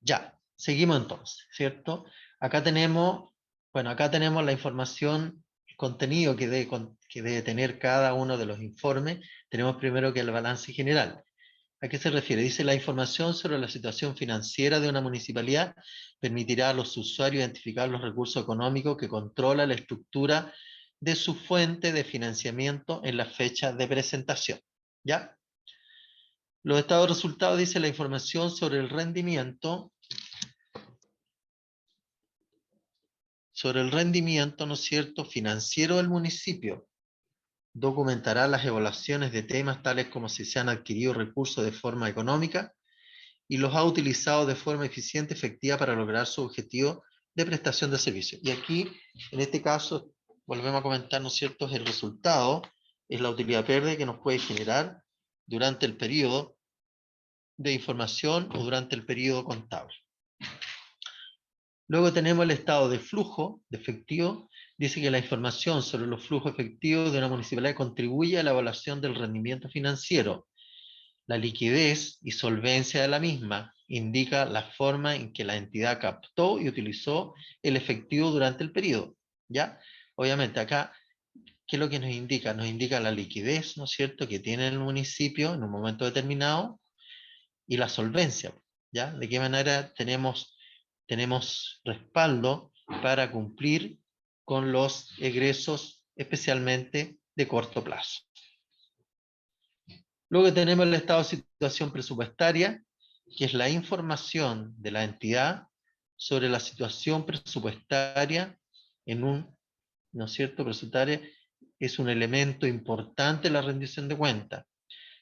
Ya, seguimos entonces, ¿cierto? Acá tenemos, bueno, acá tenemos la información, el contenido que debe tener cada uno de los informes. Tenemos primero que el balance general. ¿A qué se refiere? Dice, la información sobre la situación financiera de una municipalidad permitirá a los usuarios identificar los recursos económicos que controla la estructura de su fuente de financiamiento en la fecha de presentación. ¿Ya? Los estados de resultados dice la información sobre el rendimiento, ¿no es cierto?, financiero del municipio. Documentará las evaluaciones de temas tales como si se han adquirido recursos de forma económica y los ha utilizado de forma eficiente, efectiva para lograr su objetivo de prestación de servicios. Y aquí, en este caso, volvemos a comentar, ¿no es cierto?, el resultado es la utilidad verde que nos puede generar durante el periodo de información o durante el periodo contable. Luego tenemos el estado de flujo de efectivo. Dice que la información sobre los flujos efectivos de una municipalidad contribuye a la evaluación del rendimiento financiero. La liquidez y solvencia de la misma indica la forma en que la entidad captó y utilizó el efectivo durante el periodo. ¿Ya? Obviamente acá, ¿qué es lo que nos indica? Nos indica la liquidez, ¿no es cierto?, que tiene el municipio en un momento determinado y la solvencia. ¿Ya? De qué manera tenemos respaldo para cumplir con los egresos, especialmente de corto plazo. Luego tenemos el estado de situación presupuestaria, que es la información de la entidad sobre la situación presupuestaria en un, ¿no es cierto?, presupuestaria es un elemento importante en la rendición de cuentas.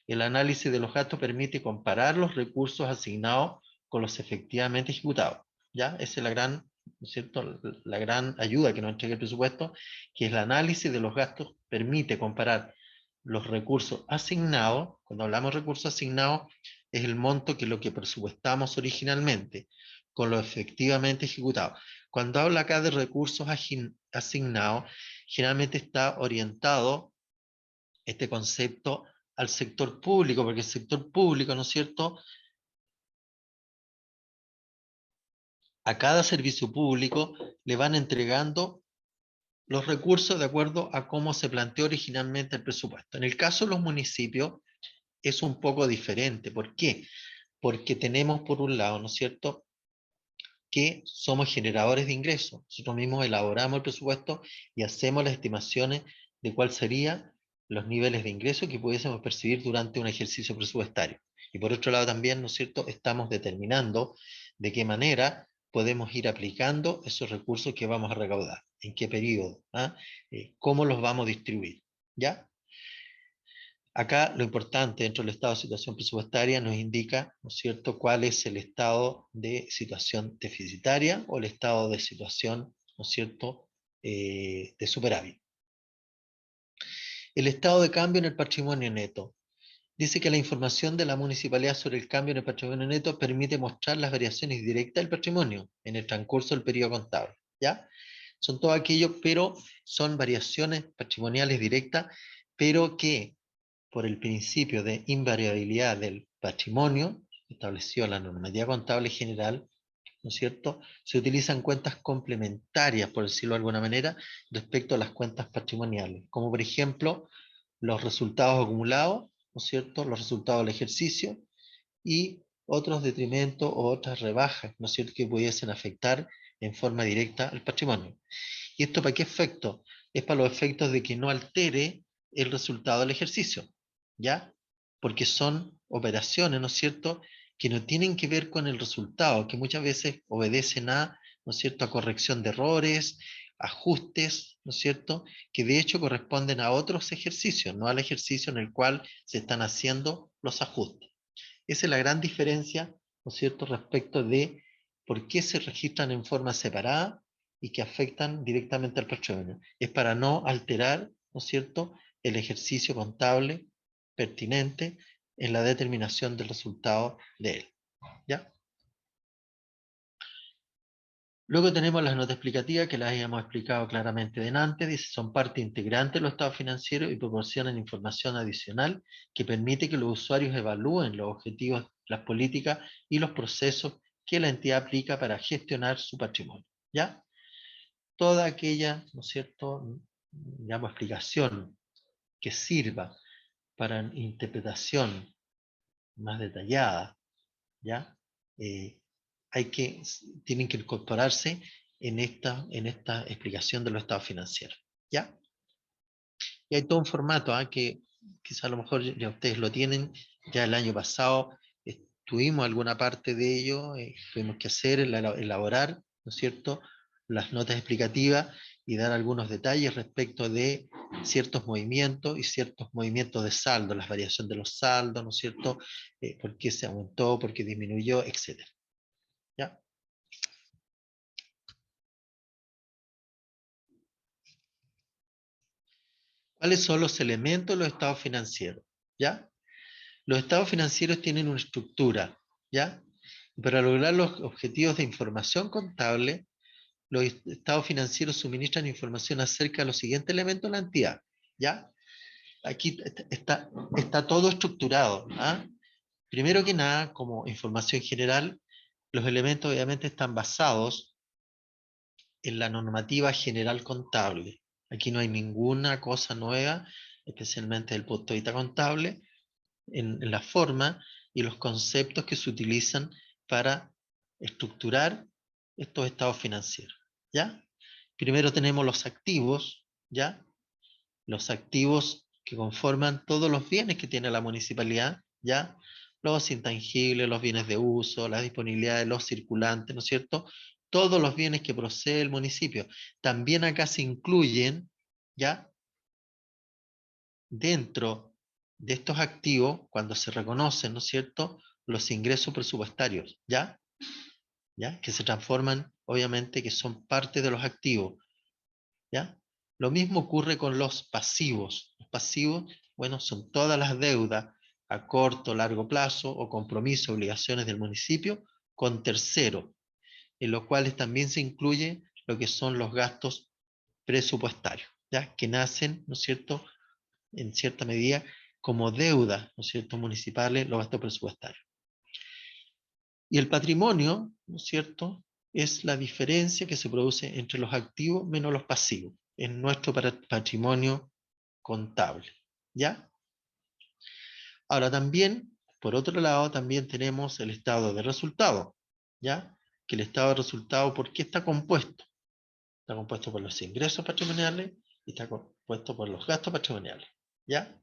El análisis de los gastos permite comparar los recursos asignados con los efectivamente ejecutados. ¿Ya? Esa es la gran, ¿no es cierto?, la gran ayuda que nos entrega el presupuesto, que es el análisis de los gastos, permite comparar los recursos asignados. Cuando hablamos de recursos asignados, es el monto que es lo que presupuestamos originalmente, con lo efectivamente ejecutado. Cuando habla acá de recursos asignados, generalmente está orientado este concepto al sector público, porque el sector público, ¿no es cierto?, a cada servicio público le van entregando los recursos de acuerdo a cómo se planteó originalmente el presupuesto. En el caso de los municipios es un poco diferente. ¿Por qué? Porque tenemos por un lado, ¿no es cierto?, que somos generadores de ingresos. Nosotros mismos elaboramos el presupuesto y hacemos las estimaciones de cuáles serían los niveles de ingresos que pudiésemos percibir durante un ejercicio presupuestario. Y por otro lado también, ¿no es cierto?, estamos determinando de qué manera podemos ir aplicando esos recursos que vamos a recaudar, en qué periodo, ¿ah? Cómo los vamos a distribuir. ¿Ya? Acá lo importante dentro del estado de situación presupuestaria nos indica, ¿no es cierto?, cuál es el estado de situación deficitaria o el estado de situación, ¿no es cierto?, de superávit. El estado de cambio en el patrimonio neto. Dice que la información de la municipalidad sobre el cambio en el patrimonio neto permite mostrar las variaciones directas del patrimonio en el transcurso del periodo contable. ¿Ya? Son todo aquello, pero son variaciones patrimoniales directas, pero que por el principio de invariabilidad del patrimonio, establecido en la normativa contable general, ¿no es cierto?, se utilizan cuentas complementarias, por decirlo de alguna manera, respecto a las cuentas patrimoniales, como por ejemplo los resultados acumulados, ¿no es cierto?, los resultados del ejercicio y otros detrimentos o otras rebajas, ¿no es cierto?, que pudiesen afectar en forma directa el patrimonio. ¿Y esto para qué efecto? Es para los efectos de que no altere el resultado del ejercicio, ¿ya? Porque son operaciones, ¿no es cierto?, que no tienen que ver con el resultado, que muchas veces obedecen a, ¿no es cierto?, a corrección de errores, ajustes, ¿no es cierto?, que de hecho corresponden a otros ejercicios, no al ejercicio en el cual se están haciendo los ajustes. Esa es la gran diferencia, ¿no es cierto?, respecto de por qué se registran en forma separada y que afectan directamente al patrimonio. Es para no alterar, ¿no es cierto?, el ejercicio contable pertinente en la determinación del resultado de él. ¿Ya? Luego tenemos las notas explicativas que las habíamos explicado claramente delante. Dice, son parte integrante de los estados financieros y proporcionan información adicional que permite que los usuarios evalúen los objetivos, las políticas y los procesos que la entidad aplica para gestionar su patrimonio, ¿ya? Toda aquella, ¿no es cierto?, digamos, explicación que sirva para interpretación más detallada, ¿ya? Eh, tienen que incorporarse en esta explicación de los estados financieros, ¿ya? Y hay todo un formato, que quizá a lo mejor ya ustedes lo tienen, ya el año pasado tuvimos alguna parte de ello, tuvimos que hacer, elaborar, ¿no es cierto?, las notas explicativas y dar algunos detalles respecto de ciertos movimientos y ciertos movimientos de saldo, las variaciones de los saldos, ¿no es cierto?, por qué se aumentó, por qué disminuyó, etcétera, ¿ya? ¿Cuáles son los elementos de los estados financieros? ¿Ya? Los estados financieros tienen una estructura, ¿ya? Para lograr los objetivos de información contable, los estados financieros suministran información acerca de los siguientes elementos de la entidad, ¿ya? Aquí está todo estructurado, ¿ah? Primero que nada, como información general, los elementos obviamente están basados en la normativa general contable. Aquí no hay ninguna cosa nueva, especialmente desde el punto de vista contable, en la forma y los conceptos que se utilizan para estructurar estos estados financieros, ¿ya? Primero tenemos los activos, ¿ya? Los activos que conforman todos los bienes que tiene la municipalidad, ¿ya? Los intangibles, los bienes de uso, las disponibilidades, los circulantes, ¿no es cierto? Todos los bienes que posee el municipio. También acá se incluyen, ¿ya? Dentro de estos activos, cuando se reconocen, ¿no es cierto?, los ingresos presupuestarios, ¿ya? ¿Ya? Que se transforman, obviamente, que son parte de los activos, ¿ya? Lo mismo ocurre con los pasivos. Los pasivos, bueno, son todas las deudas a corto, largo plazo o compromisos, obligaciones del municipio con terceros, en los cuales también se incluye lo que son los gastos presupuestarios, ¿ya? Que nacen, ¿no es cierto?, en cierta medida como deuda, ¿no es cierto?, municipales, los gastos presupuestarios. Y el patrimonio, ¿no es cierto?, es la diferencia que se produce entre los activos menos los pasivos en nuestro patrimonio contable, ¿ya? Ahora también, por otro lado, también tenemos el estado de resultado, ¿ya? Que el estado de resultado, ¿por qué está compuesto? Está compuesto por los ingresos patrimoniales y está compuesto por los gastos patrimoniales, ¿ya?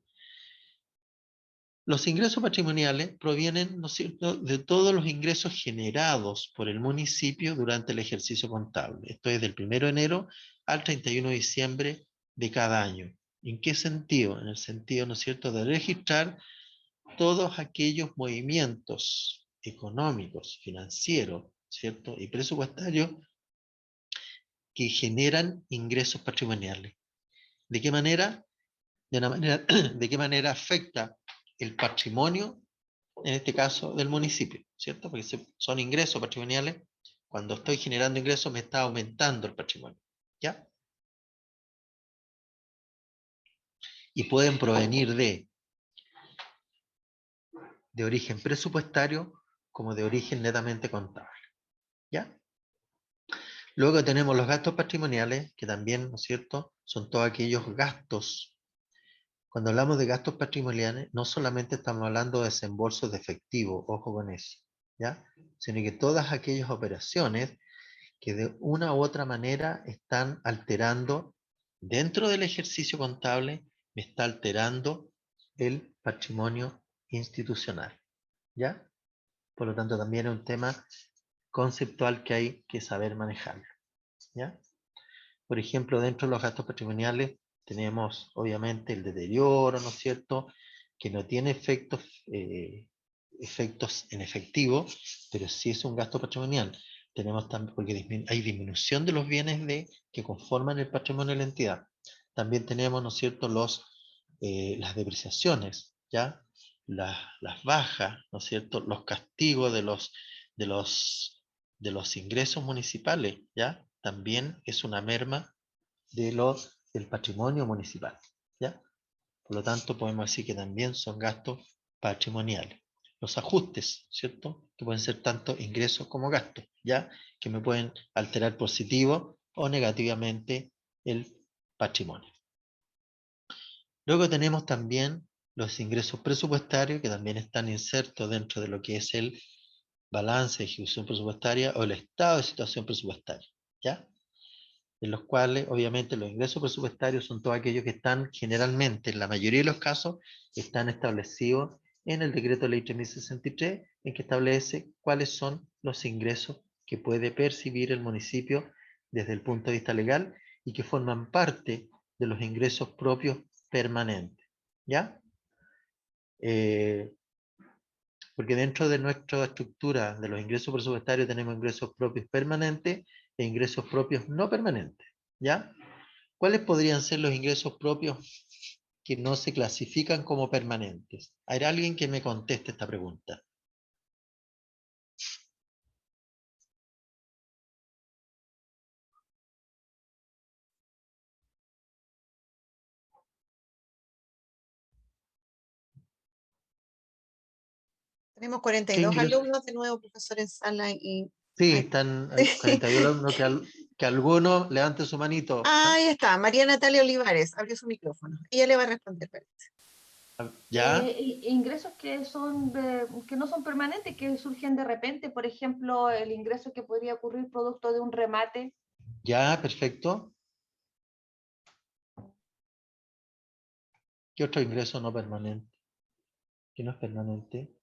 Los ingresos patrimoniales provienen, ¿no es cierto?, de todos los ingresos generados por el municipio durante el ejercicio contable. Esto es del 1 de enero al 31 de diciembre de cada año. ¿En qué sentido? En el sentido, ¿no es cierto?, de registrar todos aquellos movimientos económicos, financieros, ¿cierto?, y presupuestarios que generan ingresos patrimoniales. ¿De qué manera? ¿De qué manera afecta el patrimonio, en este caso del municipio, ¿cierto? Porque son ingresos patrimoniales. Cuando estoy generando ingresos me está aumentando el patrimonio, ¿ya? Y pueden provenir de origen presupuestario como de origen netamente contable, ¿ya? Luego tenemos los gastos patrimoniales, que también, ¿no es cierto?, son todos aquellos gastos. Cuando hablamos de gastos patrimoniales, no solamente estamos hablando de desembolsos de efectivo, ojo con eso, ¿ya? Sino que todas aquellas operaciones que de una u otra manera están alterando, dentro del ejercicio contable, me está alterando el patrimonio institucional, ¿ya? Por lo tanto, también es un tema conceptual que hay que saber manejar, ¿ya? Por ejemplo, dentro de los gastos patrimoniales tenemos obviamente el deterioro, ¿no es cierto?, que no tiene efectos en efectivo, pero sí es un gasto patrimonial. Tenemos también, porque hay disminución de los bienes que conforman el patrimonio de la entidad. También tenemos, ¿no es cierto?, las depreciaciones, ¿ya? Las bajas, ¿no es cierto?, los castigos de los, de los ingresos municipales, ¿ya? También es una merma del patrimonio municipal, ¿ya? Por lo tanto, podemos decir que también son gastos patrimoniales. los ajustes, ¿cierto? Que pueden ser tanto ingresos como gastos, ¿ya? Que me pueden alterar positivo o negativamente el patrimonio. Luego tenemos también los ingresos presupuestarios, que también están insertos dentro de lo que es el balance de ejecución presupuestaria o el estado de situación presupuestaria, ¿ya? En los cuales, obviamente, los ingresos presupuestarios son todos aquellos que están generalmente, en la mayoría de los casos, están establecidos en el decreto de ley 3063, en que establece cuáles son los ingresos que puede percibir el municipio desde el punto de vista legal y que forman parte de los ingresos propios permanentes, ¿ya? Porque dentro de nuestra estructura de los ingresos presupuestarios tenemos ingresos propios permanentes e ingresos propios no permanentes, ¿ya? ¿Cuáles podrían ser los ingresos propios que no se clasifican como permanentes? ¿Hay alguien que me conteste esta pregunta? Tenemos ¿Qué 42 ingresos? alumnos de nuevo, profesor, en sala y... Sí, Ay, están 42 alumnos, que alguno levante su manito. ¿Ah? ahí está, María Natalia Olivares, abrió su micrófono. Ella le va a responder. ¿Ya? Ingresos que que no son permanentes, que surgen de repente, por ejemplo, el ingreso que podría ocurrir producto de un remate. ¿Ya? Perfecto. ¿Qué otro ingreso no permanente? ¿Qué no es permanente?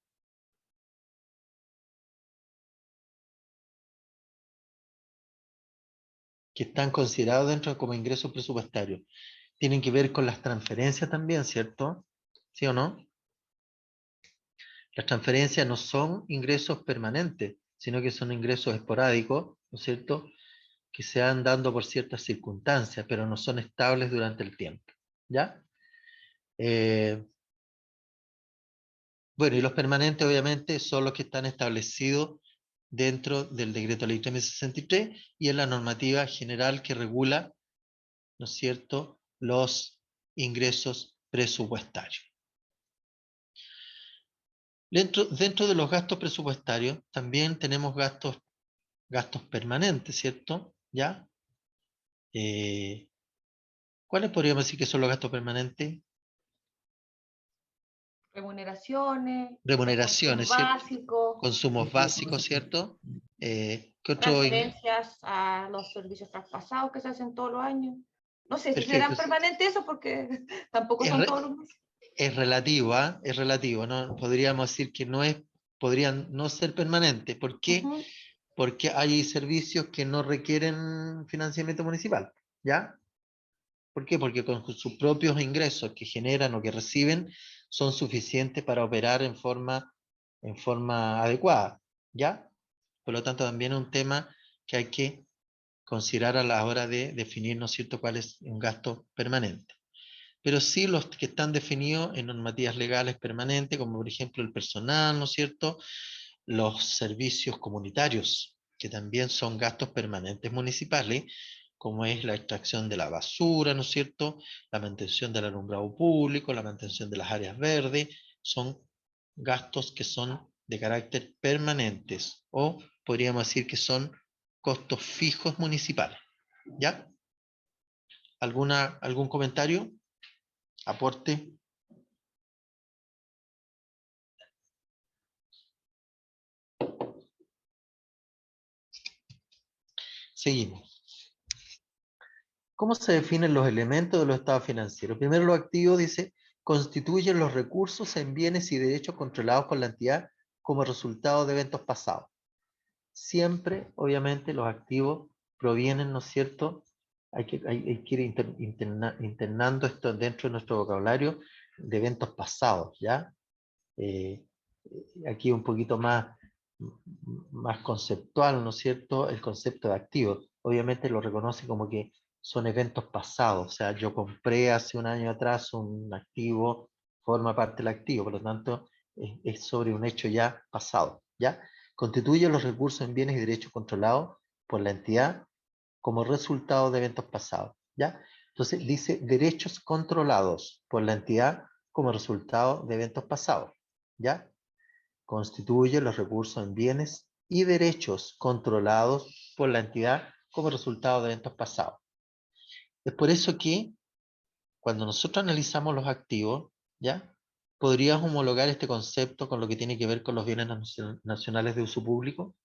Que están considerados dentro como ingresos presupuestarios. Tienen que ver con las transferencias también, ¿cierto? ¿Sí o no? Las transferencias no son ingresos permanentes, sino que son ingresos esporádicos, ¿no es cierto? Que se van dando por ciertas circunstancias, pero no son estables durante el tiempo, ¿ya? Eh, bueno, y los permanentes obviamente son los que están establecidos dentro del decreto ley 3063 y en la normativa general que regula, ¿no es cierto?, los ingresos presupuestarios. Dentro de los gastos presupuestarios también tenemos gastos permanentes, ¿cierto? ¿Ya? ¿Cuáles podríamos decir que son los gastos permanentes? Remuneraciones, Remuneraciones, consumos ¿cierto? básicos, Consumos básicos, ¿cierto? ¿Qué otro? transferencias a los servicios traspasados que se hacen todos los años. No sé si Perfecto. serán permanentes eso porque tampoco Es, son re- todos los meses. es relativo, ¿ah? Es relativo, ¿no? Podríamos decir que podrían no ser permanentes. ¿Por qué? Ujú. Porque hay servicios que no requieren financiamiento municipal, ¿ya? ¿Por qué? Porque con sus propios ingresos que generan o que reciben son suficientes para operar en forma adecuada, ¿ya? Por lo tanto, también es un tema que hay que considerar a la hora de definir, ¿no es cierto?, cuál es un gasto permanente. Pero sí los que están definidos en normativas legales permanentes, como por ejemplo el personal, ¿no es cierto?, los servicios comunitarios, que también son gastos permanentes municipales, como es la extracción de la basura, ¿no es cierto?, la mantención del alumbrado público, la mantención de las áreas verdes, son gastos que son de carácter permanentes, o podríamos decir que son costos fijos municipales. ¿Ya? ¿Algún comentario? ¿Aporte? Seguimos. ¿Cómo se definen los elementos de los estados financieros? Primero, lo activo dice, constituyen los recursos en bienes y derechos controlados por la entidad como resultado de eventos pasados. Siempre, obviamente, los activos provienen, ¿no es cierto? Hay que ir internando esto dentro de nuestro vocabulario de eventos pasados, ¿ya? Aquí un poquito más conceptual, ¿no es cierto? El concepto de activo. Obviamente lo reconoce como que son eventos pasados, o sea, yo compré hace un año atrás un activo, forma parte del activo, por lo tanto es sobre un hecho ya pasado, ¿ya? Constituye los recursos en bienes y derechos controlados por la entidad como resultado de eventos pasados, ¿ya? Entonces dice derechos controlados por la entidad como resultado de eventos pasados, ¿ya? constituye los recursos en bienes y derechos controlados por la entidad como resultado de eventos pasados. Es por eso que cuando nosotros analizamos los activos, ¿ya? ¿Podrías homologar este concepto con lo que tiene que ver con los bienes nacionales de uso público?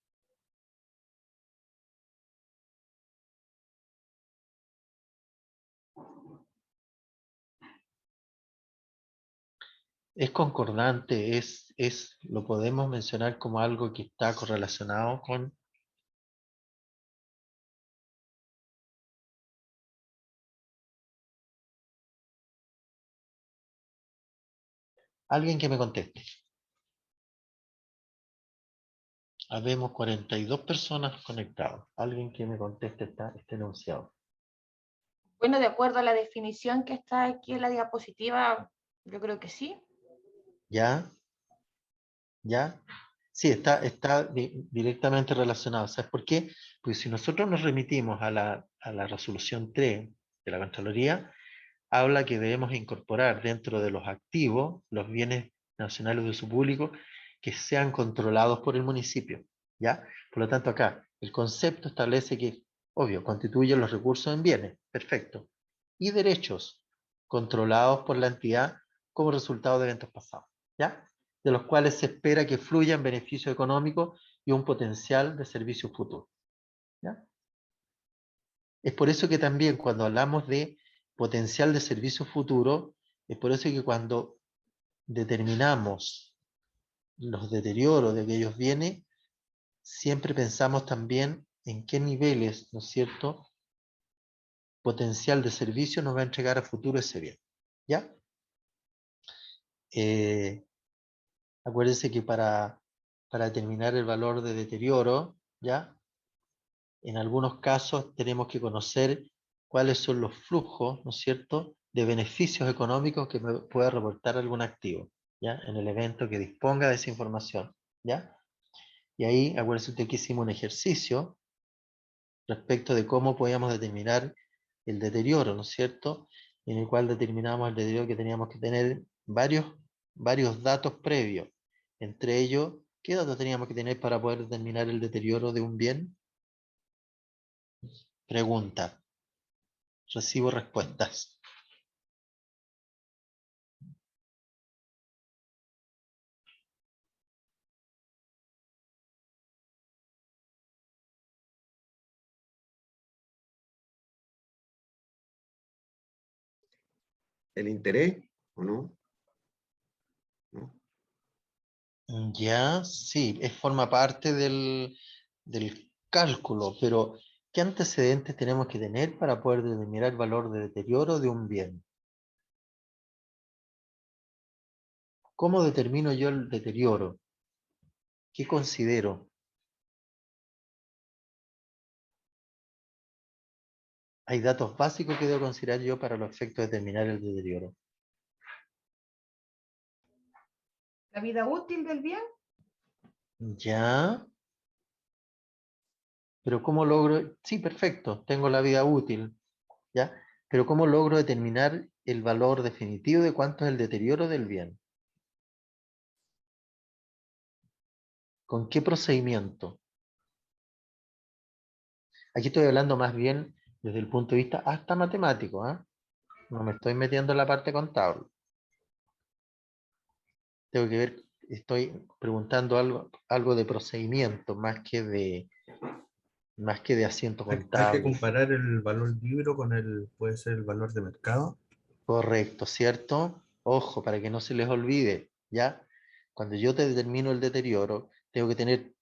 Es concordante, lo podemos mencionar como algo que está correlacionado con... Alguien que me conteste. Habemos 42 personas conectadas. Alguien que me conteste este enunciado. Bueno, de acuerdo a la definición que está aquí en la diapositiva, yo creo que sí. ¿Ya? ¿Ya? Sí, está directamente relacionado. ¿Sabes por qué? Porque si nosotros nos remitimos a la resolución 3 de la Contraloría, habla que debemos incorporar dentro de los activos los bienes nacionales de uso público que sean controlados por el municipio. ¿Ya? Por lo tanto, acá el concepto establece que, obvio, constituyen los recursos en bienes, perfecto, y derechos controlados por la entidad como resultado de eventos pasados, ¿ya? De los cuales se espera que fluyan beneficios económicos y un potencial de servicio futuro. ¿Ya? Es por eso que también cuando hablamos de potencial de servicio futuro, es por eso que cuando determinamos los deterioros de aquellos bienes, siempre pensamos también en qué niveles, ¿no es cierto?, potencial de servicio nos va a entregar a futuro ese bien. ¿Ya? Acuérdense que para determinar el valor de deterioro, ¿ya? En algunos casos tenemos que conocer cuáles son los flujos, ¿no es cierto?, de beneficios económicos que me pueda reportar algún activo, ¿ya? En el evento que disponga de esa información, ¿ya? Y ahí, acuérdense usted que hicimos un ejercicio respecto de cómo podíamos determinar el deterioro, ¿no es cierto?, en el cual determinamos el deterioro que teníamos que tener varios datos previos. Entre ellos, ¿qué datos teníamos que tener para poder determinar el deterioro de un bien? Pregunta. Recibo respuestas. ¿El interés o no? ¿No? Ya, sí, forma parte del cálculo, pero ¿qué antecedentes tenemos que tener para poder determinar el valor de deterioro de un bien? ¿Cómo determino yo el deterioro? ¿Qué considero? Hay datos básicos que debo considerar yo para los efectos de determinar el deterioro. La vida útil del bien. Ya, pero ¿cómo logro? Sí, perfecto, tengo la vida útil, ¿ya? Pero ¿cómo logro determinar el valor definitivo de cuánto es el deterioro del bien? ¿Con qué procedimiento? Aquí estoy hablando más bien desde el punto de vista hasta matemático, ¿ah? No me estoy metiendo en la parte contable. Tengo que ver, estoy preguntando algo de procedimiento más que de asiento Hay que contable. comparar el valor libro con puede ser el valor de mercado. Correcto, ¿cierto? Ojo, para que no se les olvide, ¿ya? Cuando yo te determino el deterioro, tengo que tener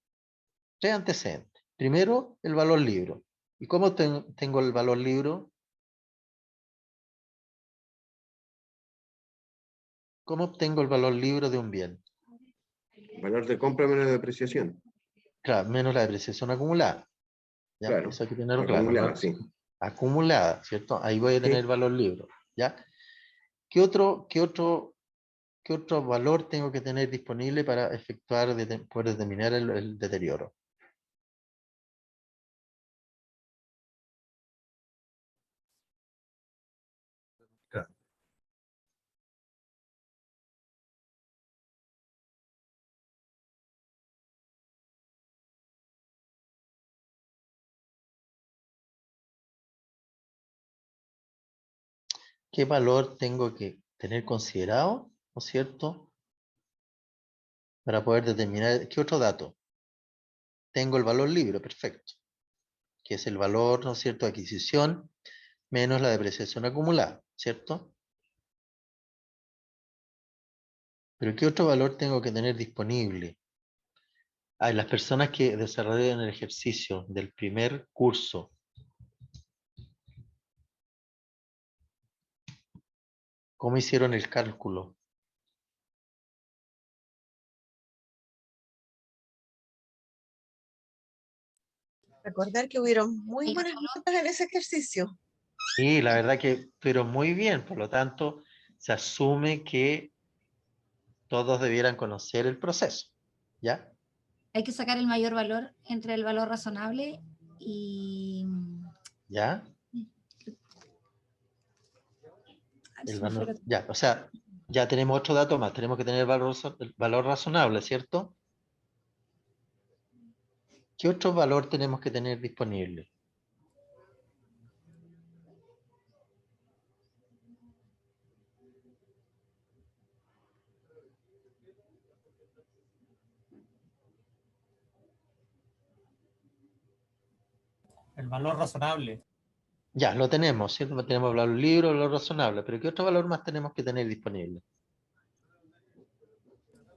tres antecedentes. Primero, el valor libro. ¿Y cómo tengo el valor libro? ¿Cómo obtengo el valor libro de un bien? Valor de compra menos depreciación. Claro, menos la depreciación acumulada. ¿Ya? Claro, Eso hay que tenerlo claro, acumulada, ¿no? sí. Acumulada, ¿cierto? Ahí voy a tener Sí. valor libro, ¿ya? ¿Qué otro valor tengo que tener disponible para efectuar, poder determinar el deterioro? Claro. ¿Qué valor tengo que tener considerado, ¿no es cierto? Para poder determinar, ¿qué otro dato? Tengo el valor libre, perfecto, que es el valor, ¿no es cierto?, de adquisición menos la depreciación acumulada, ¿cierto? Pero ¿qué otro valor tengo que tener disponible? Las personas que desarrollan el ejercicio del primer curso, ¿cómo hicieron el cálculo? Recordar que hubieron muy buenas notas en ese ejercicio. Sí, la verdad que, pero muy bien, por lo tanto, se asume que todos debieran conocer el proceso, ¿ya? Hay que sacar el mayor valor entre el valor razonable y... ¿Ya? Ay, se me fue lo- Ya, o sea, ya tenemos otro dato más, tenemos que tener el valor razonable, ¿cierto? ¿Qué otro valor tenemos que tener disponible? El valor razonable. Ya, lo tenemos, ¿cierto? Tenemos el valor libre, el valor razonable, pero ¿qué otro valor más tenemos que tener disponible?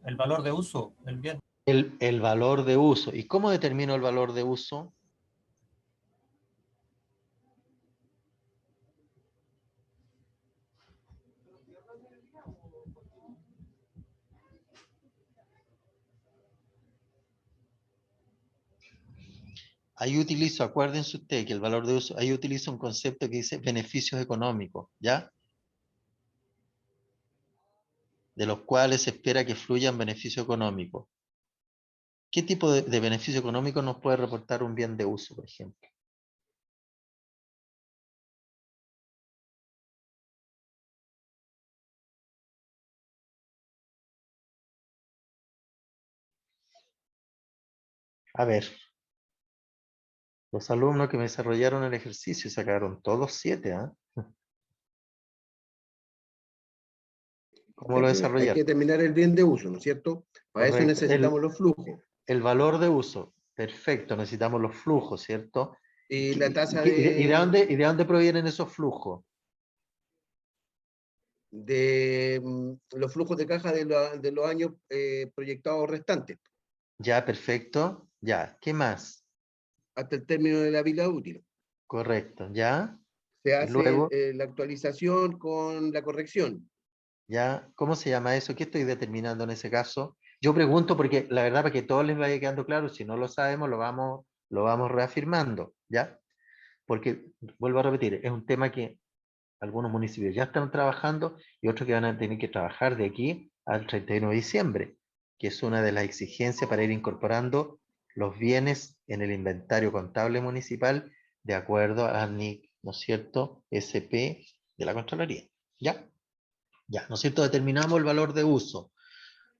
El valor de uso del bien. El valor de uso. ¿Y cómo determino el valor de uso? Ahí utilizo, acuérdense ustedes que el valor de uso, ahí utilizo un concepto que dice beneficios económicos, ¿ya? De los cuales se espera que fluyan beneficios económicos. ¿Qué tipo de beneficio económico nos puede reportar un bien de uso, por ejemplo? A ver, los alumnos que me desarrollaron el ejercicio sacaron todos 7, ¿ah? ¿Cómo lo Hay que desarrollaron? determinar el bien de uso, ¿no es cierto? Para eso Correcto. necesitamos los flujos. El valor de uso. Perfecto, necesitamos los flujos, ¿cierto? Y la tasa ¿Y de dónde provienen esos flujos? de los flujos de caja de los años proyectados restantes, Ya, perfecto. Ya, ¿qué más? hasta el término de la vida útil. Correcto, ya. Se Y hace luego, la actualización con la corrección. ya, ¿cómo se llama eso? ¿Qué estoy determinando en ese caso? Yo pregunto porque la verdad para que todos les vaya quedando claro, si no lo sabemos, lo vamos reafirmando, ¿ya? Porque, vuelvo a repetir, es un tema que algunos municipios ya están trabajando y otros que van a tener que trabajar de aquí al 31 de diciembre, que es una de las exigencias para ir incorporando los bienes en el inventario contable municipal de acuerdo al NIC, ¿no es cierto?, SP de la Contraloría. ¿Ya? Ya, ¿no es cierto? Determinamos el valor de uso.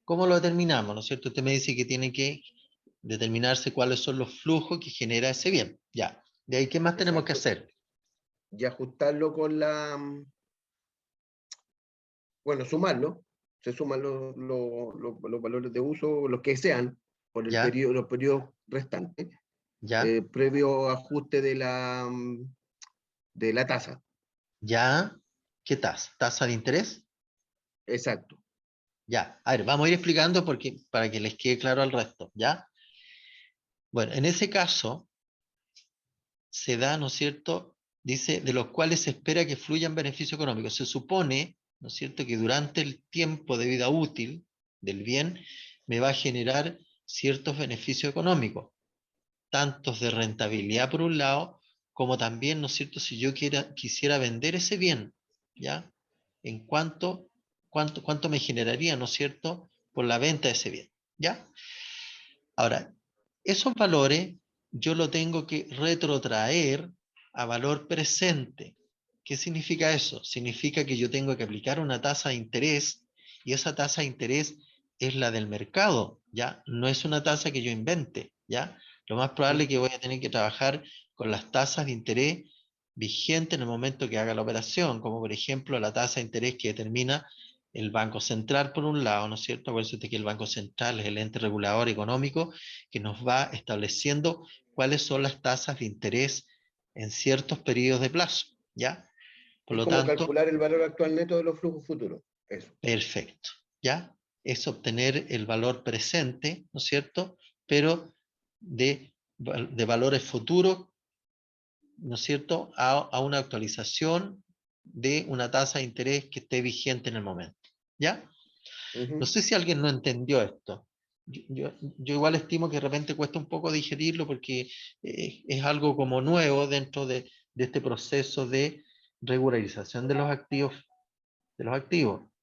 ¿Cómo lo determinamos? ¿No es cierto? Usted me dice que tiene que determinarse cuáles son los flujos que genera ese bien. Ya. De ahí, ¿qué más tenemos que Exacto. hacer? Y ajustarlo con bueno, sumarlo. Se suman los valores de uso, los que sean, por el ¿Ya? periodo, los periodos restantes, ¿Ya? previo ajuste de la tasa. ¿Ya? ¿Qué tasa? ¿Tasa de interés? Exacto. Ya. A ver, vamos a ir explicando porque, para que les quede claro al resto. ¿Ya? Bueno, en ese caso, se da, ¿no es cierto? Dice, de los cuales se espera que fluyan beneficios económicos. Se supone, ¿no es cierto?, que durante el tiempo de vida útil del bien me va a generar ciertos beneficios económicos, tantos de rentabilidad por un lado, como también, ¿no es cierto?, si yo quisiera vender ese bien, ¿ya? En cuánto me generaría, ¿no es cierto?, por la venta de ese bien, ¿ya? Ahora, esos valores yo lo tengo que retrotraer a valor presente. ¿Qué significa eso? Significa que yo tengo que aplicar una tasa de interés y esa tasa de interés es la del mercado, ¿ya? No es una tasa que yo invente, ¿ya? Lo más probable es que voy a tener que trabajar con las tasas de interés vigente en el momento que haga la operación, como por ejemplo la tasa de interés que determina el Banco Central por un lado, ¿no es cierto? Acuérdense que el Banco Central es el ente regulador económico que nos va estableciendo cuáles son las tasas de interés en ciertos periodos de plazo, ¿ya? Por Es lo como tanto, calcular el valor actual neto de los flujos futuros. Eso. perfecto, ¿ya? Es obtener el valor presente, ¿no es cierto? Pero de valores futuros, ¿no es cierto?, a una actualización de una tasa de interés que esté vigente en el momento, ¿ya? Ujú. No sé si alguien no entendió esto. Yo igual estimo que de repente cuesta un poco digerirlo porque es algo como nuevo dentro de este proceso de regularización de los activos,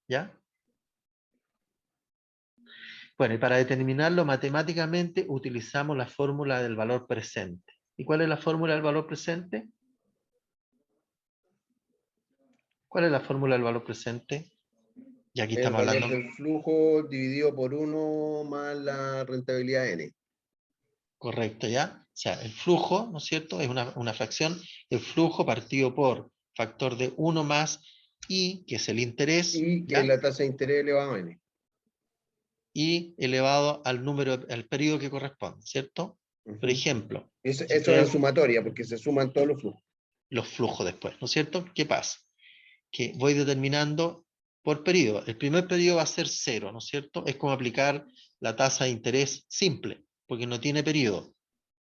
¿ya? Bueno, y para determinarlo matemáticamente utilizamos la fórmula del valor presente. ¿Y cuál es la fórmula del valor presente? ¿Cuál es la fórmula del valor presente? Y aquí El estamos valor hablando, del flujo dividido por 1 más la rentabilidad N. correcto, ¿ya? O sea, el flujo, ¿no es cierto? Es una fracción, el flujo partido por factor de 1 más I, que es el interés, Y que ¿ya? la tasa de interés elevado a N. Y elevado al número, al periodo que corresponde, ¿cierto? Por Ujú. ejemplo, Eso si es en ustedes- sumatoria, porque se suman todos los flujos. los flujos después, ¿no es cierto? ¿Qué pasa? Que voy determinando por periodo. El primer periodo va a ser 0, ¿no es cierto? Es como aplicar la tasa de interés simple, porque no tiene periodo.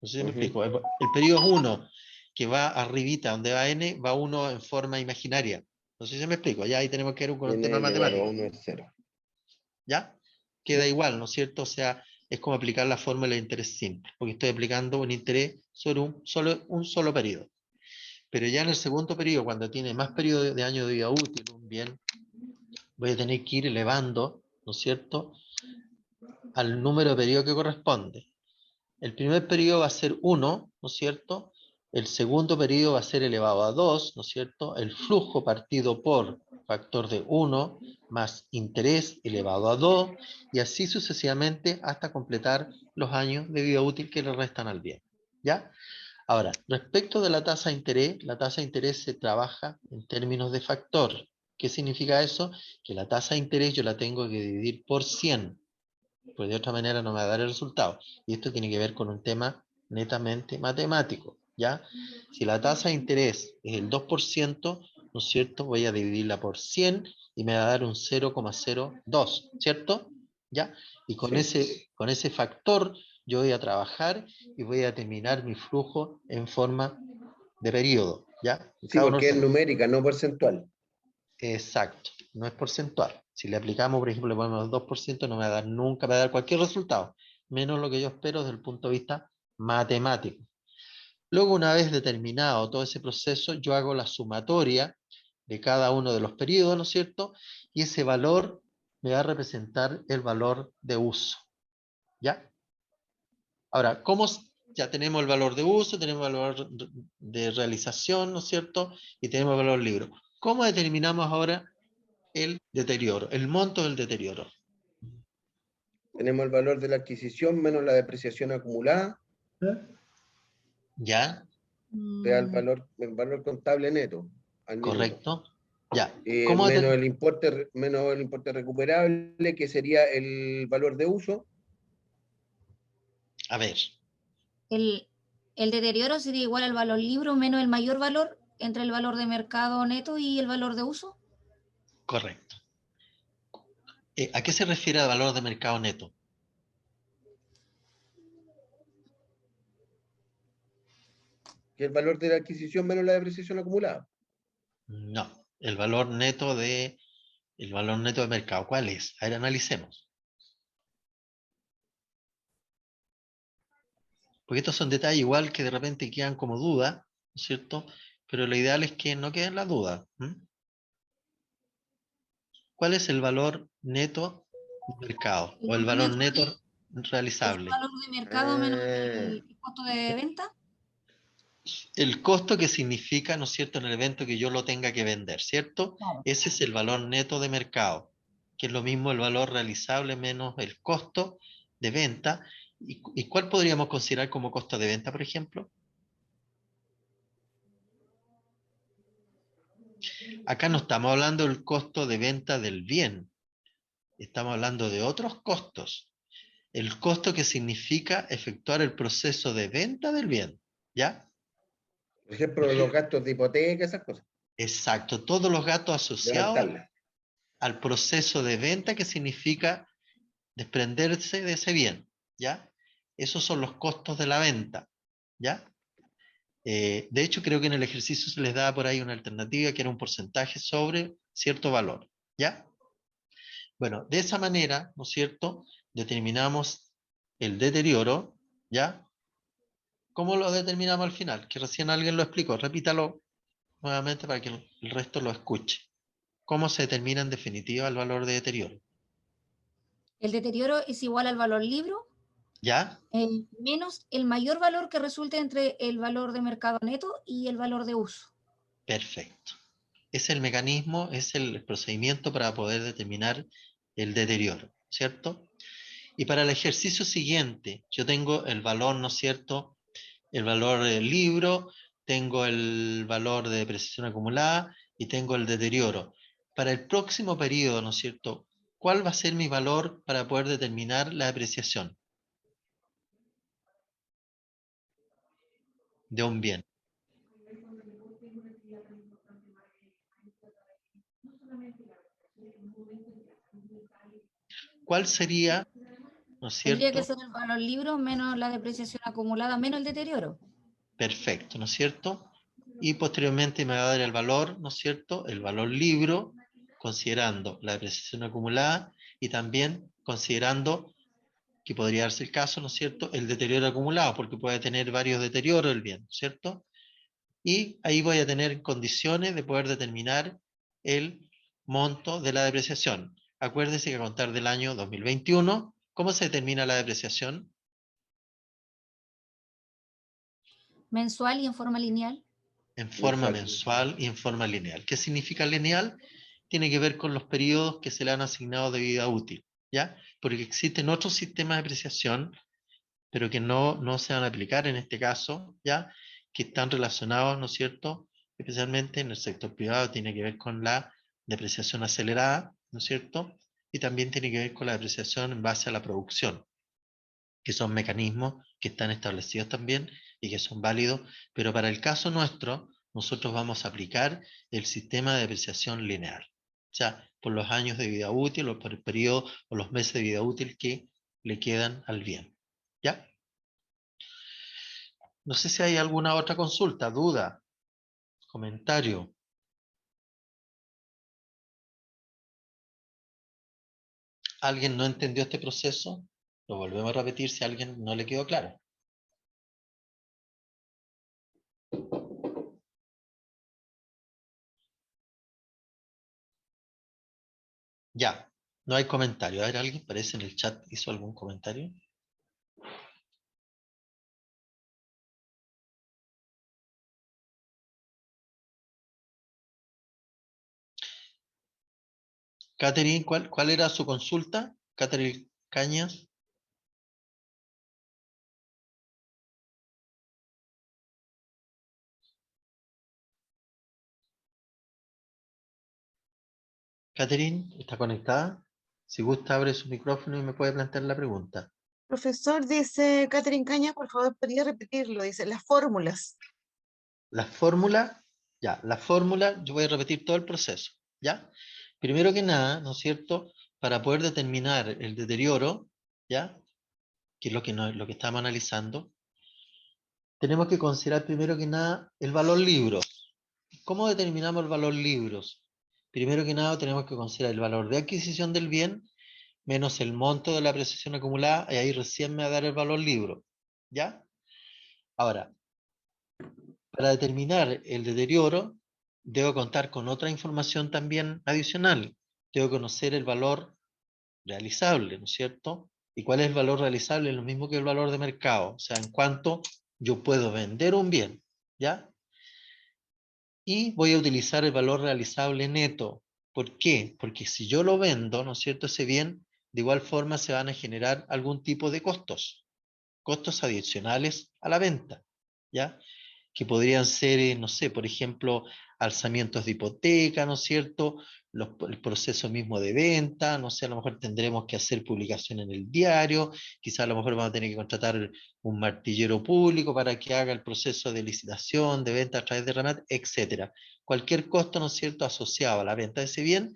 No sé si me Ujú. explico. El periodo es 1, que va arribita, donde va n, va 1 en forma imaginaria. No sé si me explico. Ya ahí tenemos que ir con un N tema elevado a matemático. 1 es 0. ¿Ya? Queda igual, ¿no es cierto? O sea, es como aplicar la fórmula de interés simple, porque estoy aplicando un interés sobre un solo periodo. Pero ya en el segundo periodo, cuando tiene más periodo de año de vida útil, un bien, voy a tener que ir elevando, ¿no es cierto?, al número de periodo que corresponde. El primer periodo va a ser 1, ¿no es cierto? El segundo periodo va a ser elevado a 2, ¿no es cierto? El flujo partido por factor de 1 más interés elevado a 2 y así sucesivamente hasta completar los años de vida útil que le restan al bien, ¿ya? Ahora, respecto de la tasa de interés se trabaja en términos de factor. ¿Qué significa eso? Que la tasa de interés yo la tengo que dividir por 100, pues de otra manera no me va a dar el resultado. Y esto tiene que ver con un tema netamente matemático, ¿ya? Si la tasa de interés es el 2%, ¿no es cierto? Voy a dividirla por 100 y me va a dar un 0,02, ¿cierto? ¿Ya? Y Sí. con ese factor yo voy a trabajar y voy a determinar mi flujo en forma de periodo, ¿ya? Sí, Cada uno porque es numérica, no porcentual. exacto, no es porcentual. Si le aplicamos, por ejemplo, le ponemos el 2%, no me va a dar nunca, me va a dar cualquier resultado, menos lo que yo espero desde el punto de vista matemático. Luego, una vez determinado todo ese proceso, yo hago la sumatoria de cada uno de los periodos, ¿no es cierto? Y ese valor me va a representar el valor de uso, ¿ya? Ahora, ya tenemos el valor de uso, tenemos el valor de realización, ¿no es cierto? Y tenemos el valor libro. ¿Cómo determinamos ahora el deterioro, el monto del deterioro? Tenemos el valor de la adquisición menos la depreciación acumulada, ¿Ya? te da Mm, el valor contable neto al minuto. ¿Correcto? Ya. ¿Cómo Menos el importe recuperable, que sería el valor de uso. A ver, el, el deterioro sería igual al valor libro menos el mayor valor entre el valor de mercado neto y el valor de uso. correcto. ¿A qué se refiere el valor de mercado neto? Que el valor de la adquisición menos la depreciación acumulada. No, el valor neto de mercado. ¿Cuál es? A ver, analicemos. Porque estos son detalles igual que de repente quedan como dudas, ¿no es cierto? Pero lo ideal es que no queden las dudas. ¿Cuál es el valor neto de mercado El o el valor valor neto neto es el realizable? valor de mercado menos Ah, el costo de venta. El costo que significa, ¿no es cierto?, en el evento que yo lo tenga que vender, ¿cierto? Claro. Ese es el valor neto de mercado, que es lo mismo el valor realizable menos el costo de venta. ¿Y cuál podríamos considerar como costo de venta, por ejemplo? Acá no estamos hablando del costo de venta del bien, estamos hablando de otros costos. El costo que significa efectuar el proceso de venta del bien, ¿ya? Por ejemplo, los gastos de hipoteca, esas cosas. Exacto, todos los gastos asociados Levantarla. al proceso de venta que significa desprenderse de ese bien, ¿ya? Esos son los costos de la venta, ¿ya? De hecho, creo que en el ejercicio se les da por ahí una alternativa que era un porcentaje sobre cierto valor, ¿ya? Bueno, de esa manera, ¿no es cierto?, determinamos el deterioro, ¿ya? ¿Cómo lo determinamos al final? Que recién alguien lo explicó, repítalo nuevamente para que el resto lo escuche. ¿Cómo se determina en definitiva el valor de deterioro? El deterioro es igual al valor libro ¿Ya? menos el mayor valor que resulte entre el valor de mercado neto y el valor de uso. Perfecto. Es el mecanismo, es el procedimiento para poder determinar el deterioro, ¿cierto? Y para el ejercicio siguiente, yo tengo el valor, ¿no es cierto?, el valor del libro, tengo el valor de depreciación acumulada y tengo el deterioro. Para el próximo periodo, ¿no es cierto?, ¿cuál va a ser mi valor para poder determinar la depreciación de un bien? ¿Cuál sería, ¿no es Tendría que cierto? ser el valor libro menos la depreciación acumulada menos el deterioro. Perfecto, ¿no es cierto? Y posteriormente me va a dar el valor, ¿no es cierto? El valor libro, considerando la depreciación acumulada y también considerando que podría darse el caso, ¿no es cierto?, el deterioro acumulado, porque puede tener varios deterioros el bien, ¿cierto? Y ahí voy a tener condiciones de poder determinar el monto de la depreciación. Acuérdense que a contar del año 2021, ¿cómo se determina la depreciación? Mensual y en forma lineal. En forma Mensual. mensual y en forma lineal. ¿Qué significa lineal? Tiene que ver con los periodos que se le han asignado de vida útil, ¿ya? Porque existen otros sistemas de depreciación, pero que no se van a aplicar en este caso, ¿ya? Que están relacionados, ¿no es cierto?, especialmente en el sector privado, tiene que ver con la depreciación acelerada, ¿no es cierto? Y también tiene que ver con la depreciación en base a la producción, que son mecanismos que están establecidos también y que son válidos, pero para el caso nuestro, nosotros vamos a aplicar el sistema de depreciación lineal, o sea, por los años de vida útil o por el periodo o los meses de vida útil que le quedan al bien, ¿ya? No sé si hay alguna otra consulta, duda, comentario. ¿Alguien no entendió este proceso? Lo volvemos a repetir si a alguien no le quedó claro. Ya, no hay comentario. A ver, ¿alguien parece en el chat hizo algún comentario? Catherine, ¿cuál era su consulta? Catherine Cañas. Catherine, ¿está conectada? Si gusta, abre su micrófono y me puede plantear la pregunta. Profesor, dice Catherine Cañas, por favor, podría repetirlo. Dice, las fórmulas. La fórmula, ya, la fórmula, yo voy a repetir todo el proceso, ¿ya? Primero que nada, ¿no es cierto? Para poder determinar el deterioro, ¿ya? Que es lo que estamos analizando, tenemos que considerar primero que nada el valor libros. ¿Cómo determinamos el valor libros? Primero que nada tenemos que considerar el valor de adquisición del bien menos el monto de la apreciación acumulada y ahí recién me va a dar el valor libro, ¿ya? Ahora, para determinar el deterioro, debo contar con otra información también adicional. Debo conocer el valor realizable, ¿no es cierto? ¿Y cuál es el valor realizable? Es lo mismo que el valor de mercado, o sea, en cuanto yo puedo vender un bien, ¿ya? Y voy a utilizar el valor realizable neto. ¿Por qué? Porque si yo lo vendo, ¿no es cierto?, ese bien, de igual forma se van a generar algún tipo de costos adicionales a la venta, ¿ya? que podrían ser, no sé, por ejemplo, alzamientos de hipoteca, ¿no es cierto? El proceso mismo de venta, no sé, a lo mejor tendremos que hacer publicación en el diario, quizás a lo mejor vamos a tener que contratar un martillero público para que haga el proceso de licitación, de venta a través de REMAT, etcétera. Cualquier costo, ¿no es cierto?, asociado a la venta de ese bien,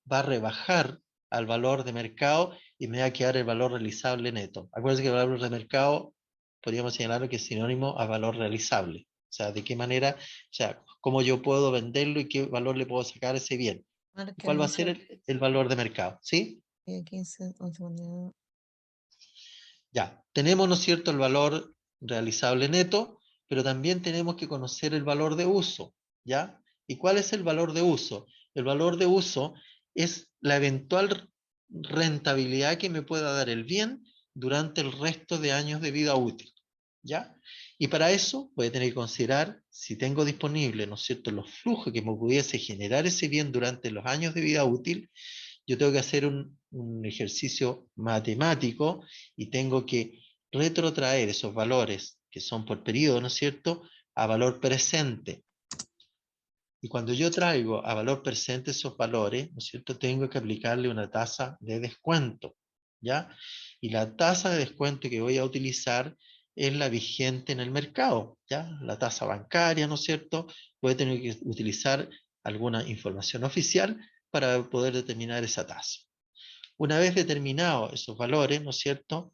va a rebajar al valor de mercado y me va a quedar el valor realizable neto. Acuérdense que el valor de mercado podríamos señalarlo que es sinónimo a valor realizable. O sea, de qué manera, o sea, cómo yo puedo venderlo y qué valor le puedo sacar a ese bien. ¿Cuál va a ser el valor de mercado? ¿Sí? 15, 11, Ya, tenemos, ¿no es cierto?, el valor realizable neto, pero también tenemos que conocer el valor de uso, ¿ya? ¿Y cuál es el valor de uso? El valor de uso es la eventual rentabilidad que me pueda dar el bien durante el resto de años de vida útil, ¿ya? Y para eso voy a tener que considerar si tengo disponible, ¿no es cierto?, los flujos que me pudiese generar ese bien durante los años de vida útil. Yo tengo que hacer un ejercicio matemático y tengo que retrotraer esos valores que son por periodo, ¿no es cierto?, a valor presente. Y cuando yo traigo a valor presente esos valores, ¿no es cierto?, tengo que aplicarle una tasa de descuento, ¿ya? Y la tasa de descuento que voy a utilizar es la vigente en el mercado, ¿ya? La tasa bancaria, ¿no es cierto? Voy a tener que utilizar alguna información oficial para poder determinar esa tasa. Una vez determinados esos valores, ¿no es cierto?,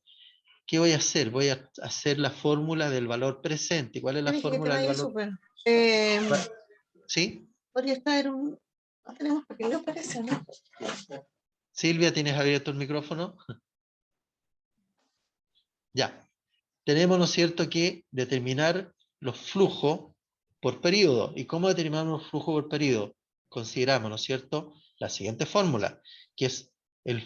¿qué voy a hacer? Voy a hacer la fórmula del valor presente. ¿Cuál es la Dije que te fórmula del vaya valor? súper. ¿Sí? Podría estar un... No tenemos pequeños, parece, ¿no? Silvia, ¿tienes abierto el micrófono? Ya. Tenemos, ¿no es cierto?, que determinar los flujos por periodo. ¿Y cómo determinamos los flujos por periodo? Consideramos, ¿no es cierto?, la siguiente fórmula, que es el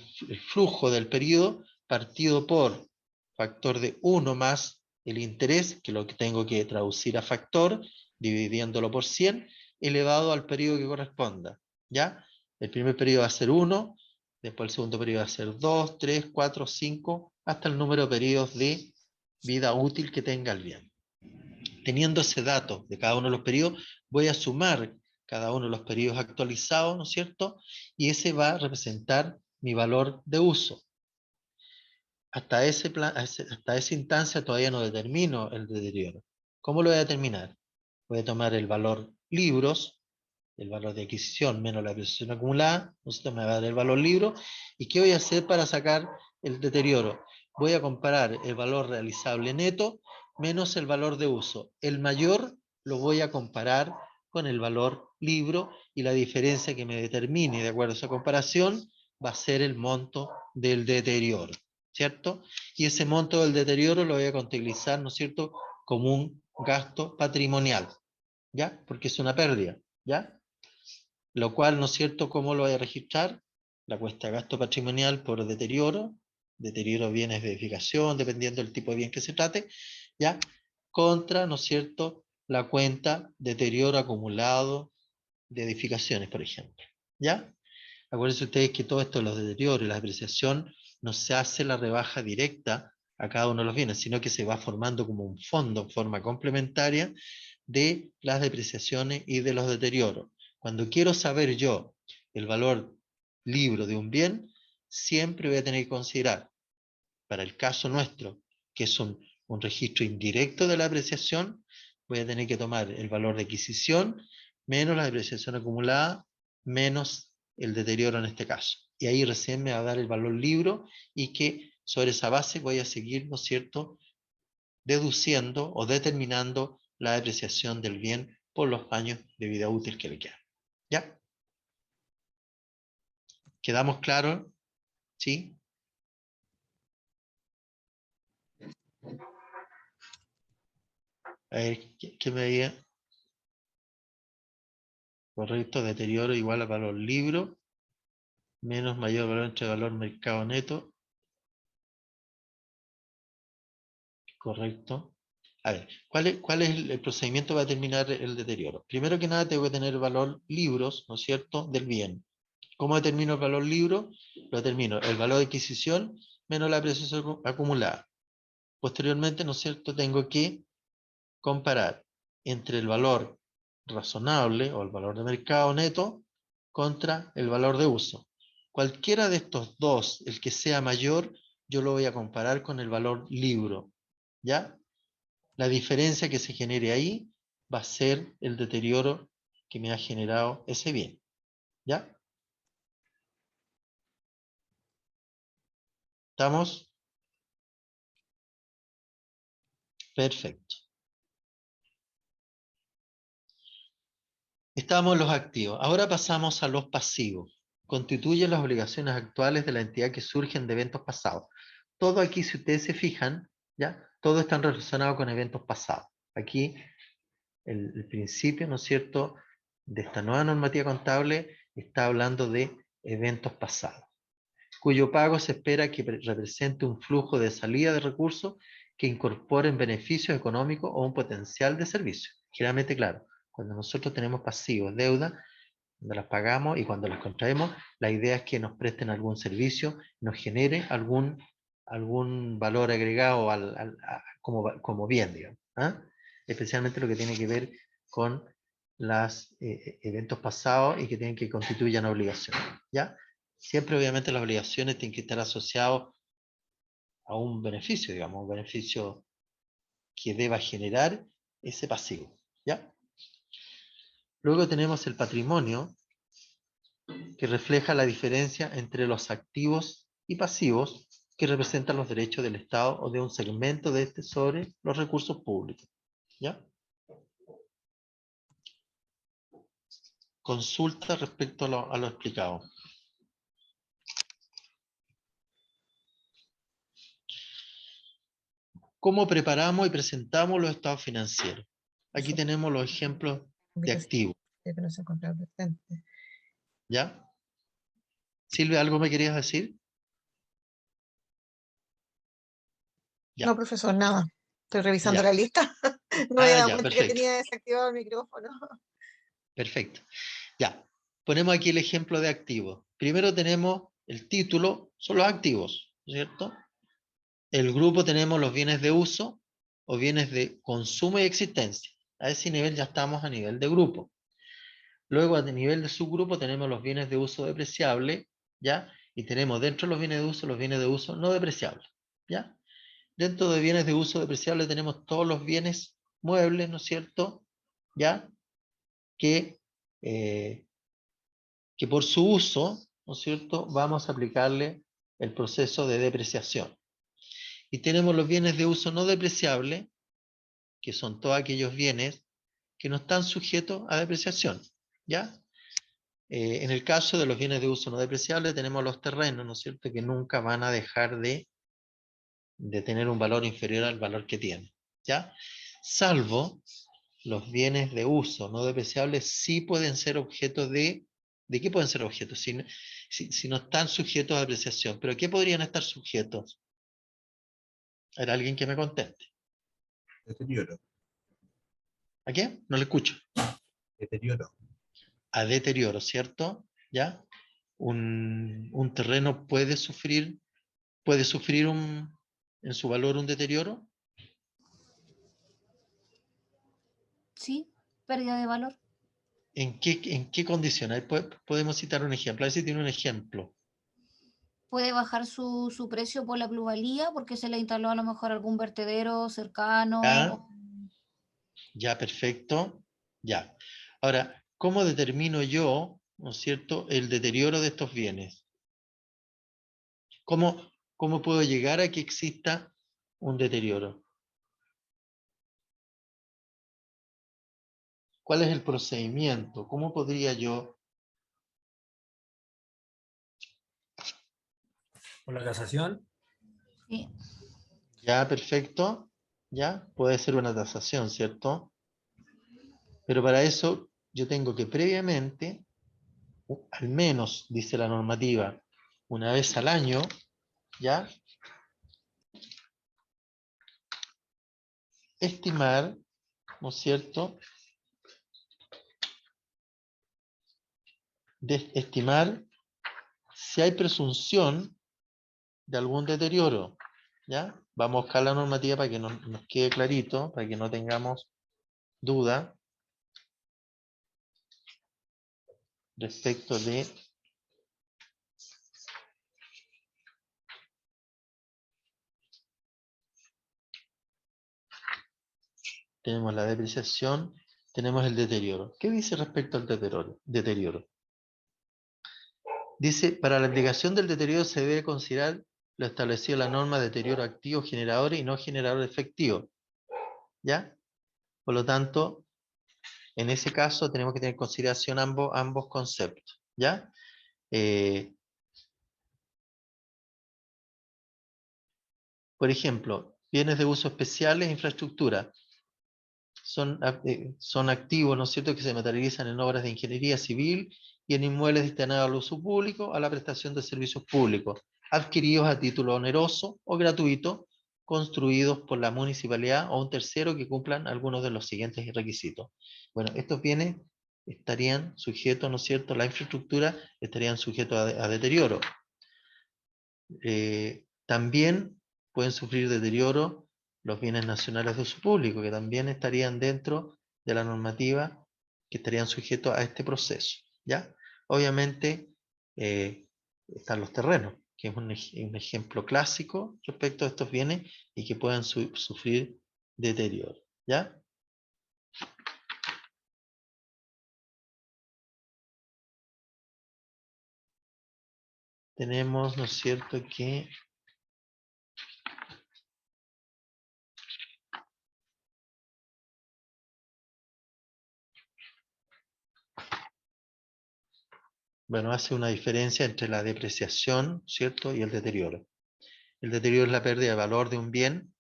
flujo del periodo partido por factor de 1 más el interés, que lo que tengo que traducir a factor, dividiéndolo por 100, elevado al periodo que corresponda. ¿Ya? El primer periodo va a ser 1, después el segundo periodo va a ser 2, 3, 4, 5, hasta el número de periodos de vida útil que tenga el bien. Teniendo ese dato de cada uno de los periodos, voy a sumar cada uno de los periodos actualizados, ¿no es cierto? Y ese va a representar mi valor de uso. Hasta esa instancia todavía no determino el deterioro. ¿Cómo lo voy a determinar? Voy a tomar el valor libros, el valor de adquisición menos la depreciación acumulada, entonces me va a dar el valor libro. ¿Y qué voy a hacer para sacar el deterioro? Voy a comparar el valor realizable neto menos el valor de uso. El mayor lo voy a comparar con el valor libro y la diferencia que me determine de acuerdo a esa comparación va a ser el monto del deterioro, ¿cierto? Y ese monto del deterioro lo voy a contabilizar, ¿no es cierto?, como un gasto patrimonial, ¿ya? Porque es una pérdida, ¿ya? Lo cual, ¿no es cierto?, ¿cómo lo voy a registrar? La cuesta de gasto patrimonial por deterioro bienes de edificación, dependiendo del tipo de bien que se trate, ¿ya? Contra, ¿no es cierto?, la cuenta deterioro acumulado de edificaciones, por ejemplo, ¿ya? Acuérdense ustedes que todo esto de los deterioros y la depreciación no se hace la rebaja directa a cada uno de los bienes, sino que se va formando como un fondo en forma complementaria de las depreciaciones y de los deterioros. Cuando quiero saber yo el valor libro de un bien, siempre voy a tener que considerar, para el caso nuestro, que es un registro indirecto de la apreciación, voy a tener que tomar el valor de adquisición menos la depreciación acumulada menos el deterioro en este caso. Y ahí recién me va a dar el valor libro y que sobre esa base voy a seguir, ¿no es cierto?, deduciendo o determinando la depreciación del bien por los años de vida útil que le quedan. ¿Ya? ¿Quedamos claros? ¿Sí? A ver, ¿qué me diga? Correcto, deterioro igual a valor libro, menos mayor valor entre valor mercado neto. Correcto. A ver, ¿cuál es el procedimiento para determinar el deterioro? Primero que nada tengo que tener el valor libros, ¿no es cierto?, del bien. ¿Cómo determino el valor libro? Lo determino el valor de adquisición menos la depreciación acumulada. Posteriormente, ¿no es cierto?, tengo que comparar entre el valor razonable o el valor de mercado neto contra el valor de uso. Cualquiera de estos dos, el que sea mayor, yo lo voy a comparar con el valor libro, ¿ya? La diferencia que se genere ahí va a ser el deterioro que me ha generado ese bien, ¿ya? ¿Estamos? Perfecto. Estamos en los activos. Ahora pasamos a los pasivos. Constituyen las obligaciones actuales de la entidad que surgen de eventos pasados. Todo aquí, si ustedes se fijan, ¿ya? Todo está relacionado con eventos pasados. Aquí, el principio, ¿no es cierto?, de esta nueva normativa contable está hablando de eventos pasados, cuyo pago se espera que represente un flujo de salida de recursos que incorporen beneficios económicos o un potencial de servicio. Generalmente, claro, cuando nosotros tenemos pasivos, deuda, cuando las pagamos y cuando las contraemos, la idea es que nos presten algún servicio, nos genere algún valor agregado como bien, digamos, ¿ah? Especialmente lo que tiene que ver con los eventos pasados y que tienen que constituyan obligaciones, ¿ya? Siempre, obviamente, las obligaciones tienen que estar asociadas a un beneficio, digamos, un beneficio que deba generar ese pasivo, ¿ya? Luego tenemos el patrimonio, que refleja la diferencia entre los activos y pasivos que representan los derechos del Estado o de un segmento de este sobre los recursos públicos, ¿ya? Consulta respecto a lo explicado. ¿Cómo preparamos y presentamos los estados financieros? Aquí tenemos los ejemplos de activos, Que no se encontraba presente. ¿ya? Silvia, ¿algo me querías decir? Ya. No, profesor, nada. Estoy revisando Ya. la lista. No me había dado Ya, cuenta que perfecto. tenía desactivado el micrófono. Perfecto. Ya. Ponemos aquí el ejemplo de activos. Primero tenemos el título, son los activos, ¿cierto? El grupo tenemos los bienes de uso o bienes de consumo y existencia. A ese nivel ya estamos a nivel de grupo. Luego a nivel de subgrupo tenemos los bienes de uso depreciable, ¿ya? Y tenemos dentro de los bienes de uso no depreciables, ¿ya? Dentro de bienes de uso depreciable tenemos todos los bienes muebles, ¿no es cierto? ¿Ya? Que por su uso, ¿no es cierto?, vamos a aplicarle el proceso de depreciación. Y tenemos los bienes de uso no depreciable, que son todos aquellos bienes que no están sujetos a depreciación, ¿ya? En el caso de los bienes de uso no depreciable tenemos los terrenos, ¿no es cierto?, que nunca van a dejar de tener un valor inferior al valor que tienen, ¿ya? Salvo los bienes de uso no depreciables sí pueden ser objetos ¿de qué pueden ser objetos? Si no están sujetos a depreciación. ¿Pero qué podrían estar sujetos? ¿Hay alguien que me conteste? Deterioro. ¿A qué? No le escucho. Deterioro. A deterioro, ¿cierto? ¿Ya? Un terreno puede sufrir en su valor un deterioro. Sí, pérdida de valor. ¿En qué condiciones? Podemos citar un ejemplo. A ver si tiene un ejemplo. Puede bajar su precio por la plusvalía porque se le instaló a lo mejor algún vertedero cercano. Ya, perfecto. Ya. Ahora, ¿cómo determino yo, ¿no es cierto?, el deterioro de estos bienes? ¿Cómo puedo llegar a que exista un deterioro? ¿Cuál es el procedimiento? ¿Cómo podría yo? ¿Por la tasación? Sí. Ya, perfecto. Ya, puede ser una tasación, ¿cierto? Pero para eso yo tengo que previamente, al menos, dice la normativa, una vez al año, ¿ya?, estimar, ¿no es cierto?, estimar si hay presunción de algún deterioro, ¿ya? Vamos a buscar la normativa para que nos quede clarito, para que no tengamos duda respecto de tenemos la depreciación, tenemos el deterioro. ¿Qué dice respecto al deterioro? Dice, para la aplicación del deterioro se debe considerar lo establecido en la norma de deterioro activo generador y no generador efectivo. ¿Ya? Por lo tanto, en ese caso tenemos que tener en consideración ambos conceptos. ¿Ya? Por ejemplo, bienes de uso especiales e infraestructura. Son activos, ¿no es cierto?, que se materializan en obras de ingeniería civil y en inmuebles destinados al uso público, a la prestación de servicios públicos, adquiridos a título oneroso o gratuito, construidos por la municipalidad o un tercero que cumplan algunos de los siguientes requisitos. Bueno, estos bienes estarían sujetos, ¿no es cierto?, la infraestructura estarían sujetos a deterioro. También pueden sufrir deterioro los bienes nacionales de uso público, que también estarían dentro de la normativa, que estarían sujetos a este proceso. ¿Ya? Obviamente están los terrenos, que es un ejemplo clásico respecto a estos bienes y que puedan sufrir deterioro. ¿Ya? Tenemos, ¿no es cierto?, que bueno, hace una diferencia entre la depreciación, ¿cierto?, y el deterioro. El deterioro es la pérdida de valor de un bien,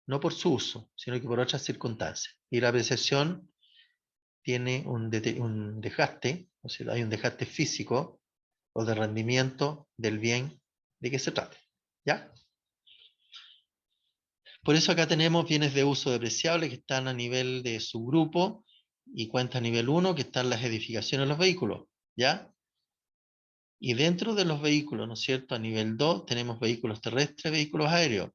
no por su uso, sino que por otras circunstancias. Y la apreciación tiene un desgaste, o sea, hay un desgaste físico o de rendimiento del bien de que se trate. ¿Ya? Por eso acá tenemos bienes de uso depreciable que están a nivel de subgrupo y cuenta a nivel 1, que están las edificaciones de los vehículos. ¿Ya? Y dentro de los vehículos, ¿no es cierto?, a nivel 2 tenemos vehículos terrestres, vehículos aéreos.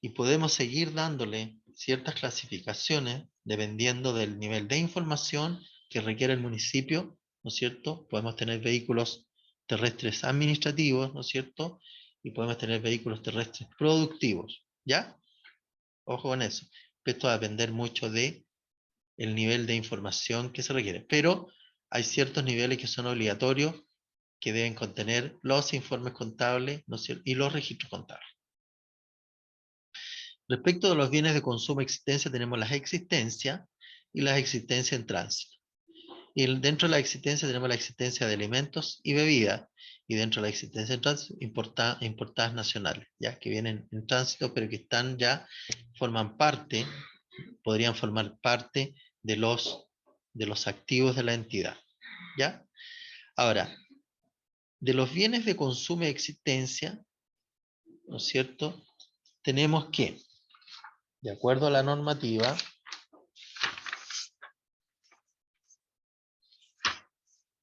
Y podemos seguir dándole ciertas clasificaciones dependiendo del nivel de información que requiere el municipio, ¿no es cierto? Podemos tener vehículos terrestres administrativos, ¿no es cierto? Y podemos tener vehículos terrestres productivos, ¿ya? Ojo con eso. Esto va a depender mucho de el nivel de información que se requiere. Pero hay ciertos niveles que son obligatorios que deben contener los informes contables, ¿no es cierto?, y los registros contables. Respecto de los bienes de consumo e existencia, tenemos las existencias y las existencias en tránsito. Y dentro de la existencia tenemos la existencia de alimentos y bebidas. Y dentro de la existencia en tránsito, importadas nacionales, ya que vienen en tránsito, pero que están ya, forman parte, podrían formar parte de los activos de la entidad. ¿Ya? Ahora, de los bienes de consumo y existencia, ¿no es cierto?, tenemos que, de acuerdo a la normativa,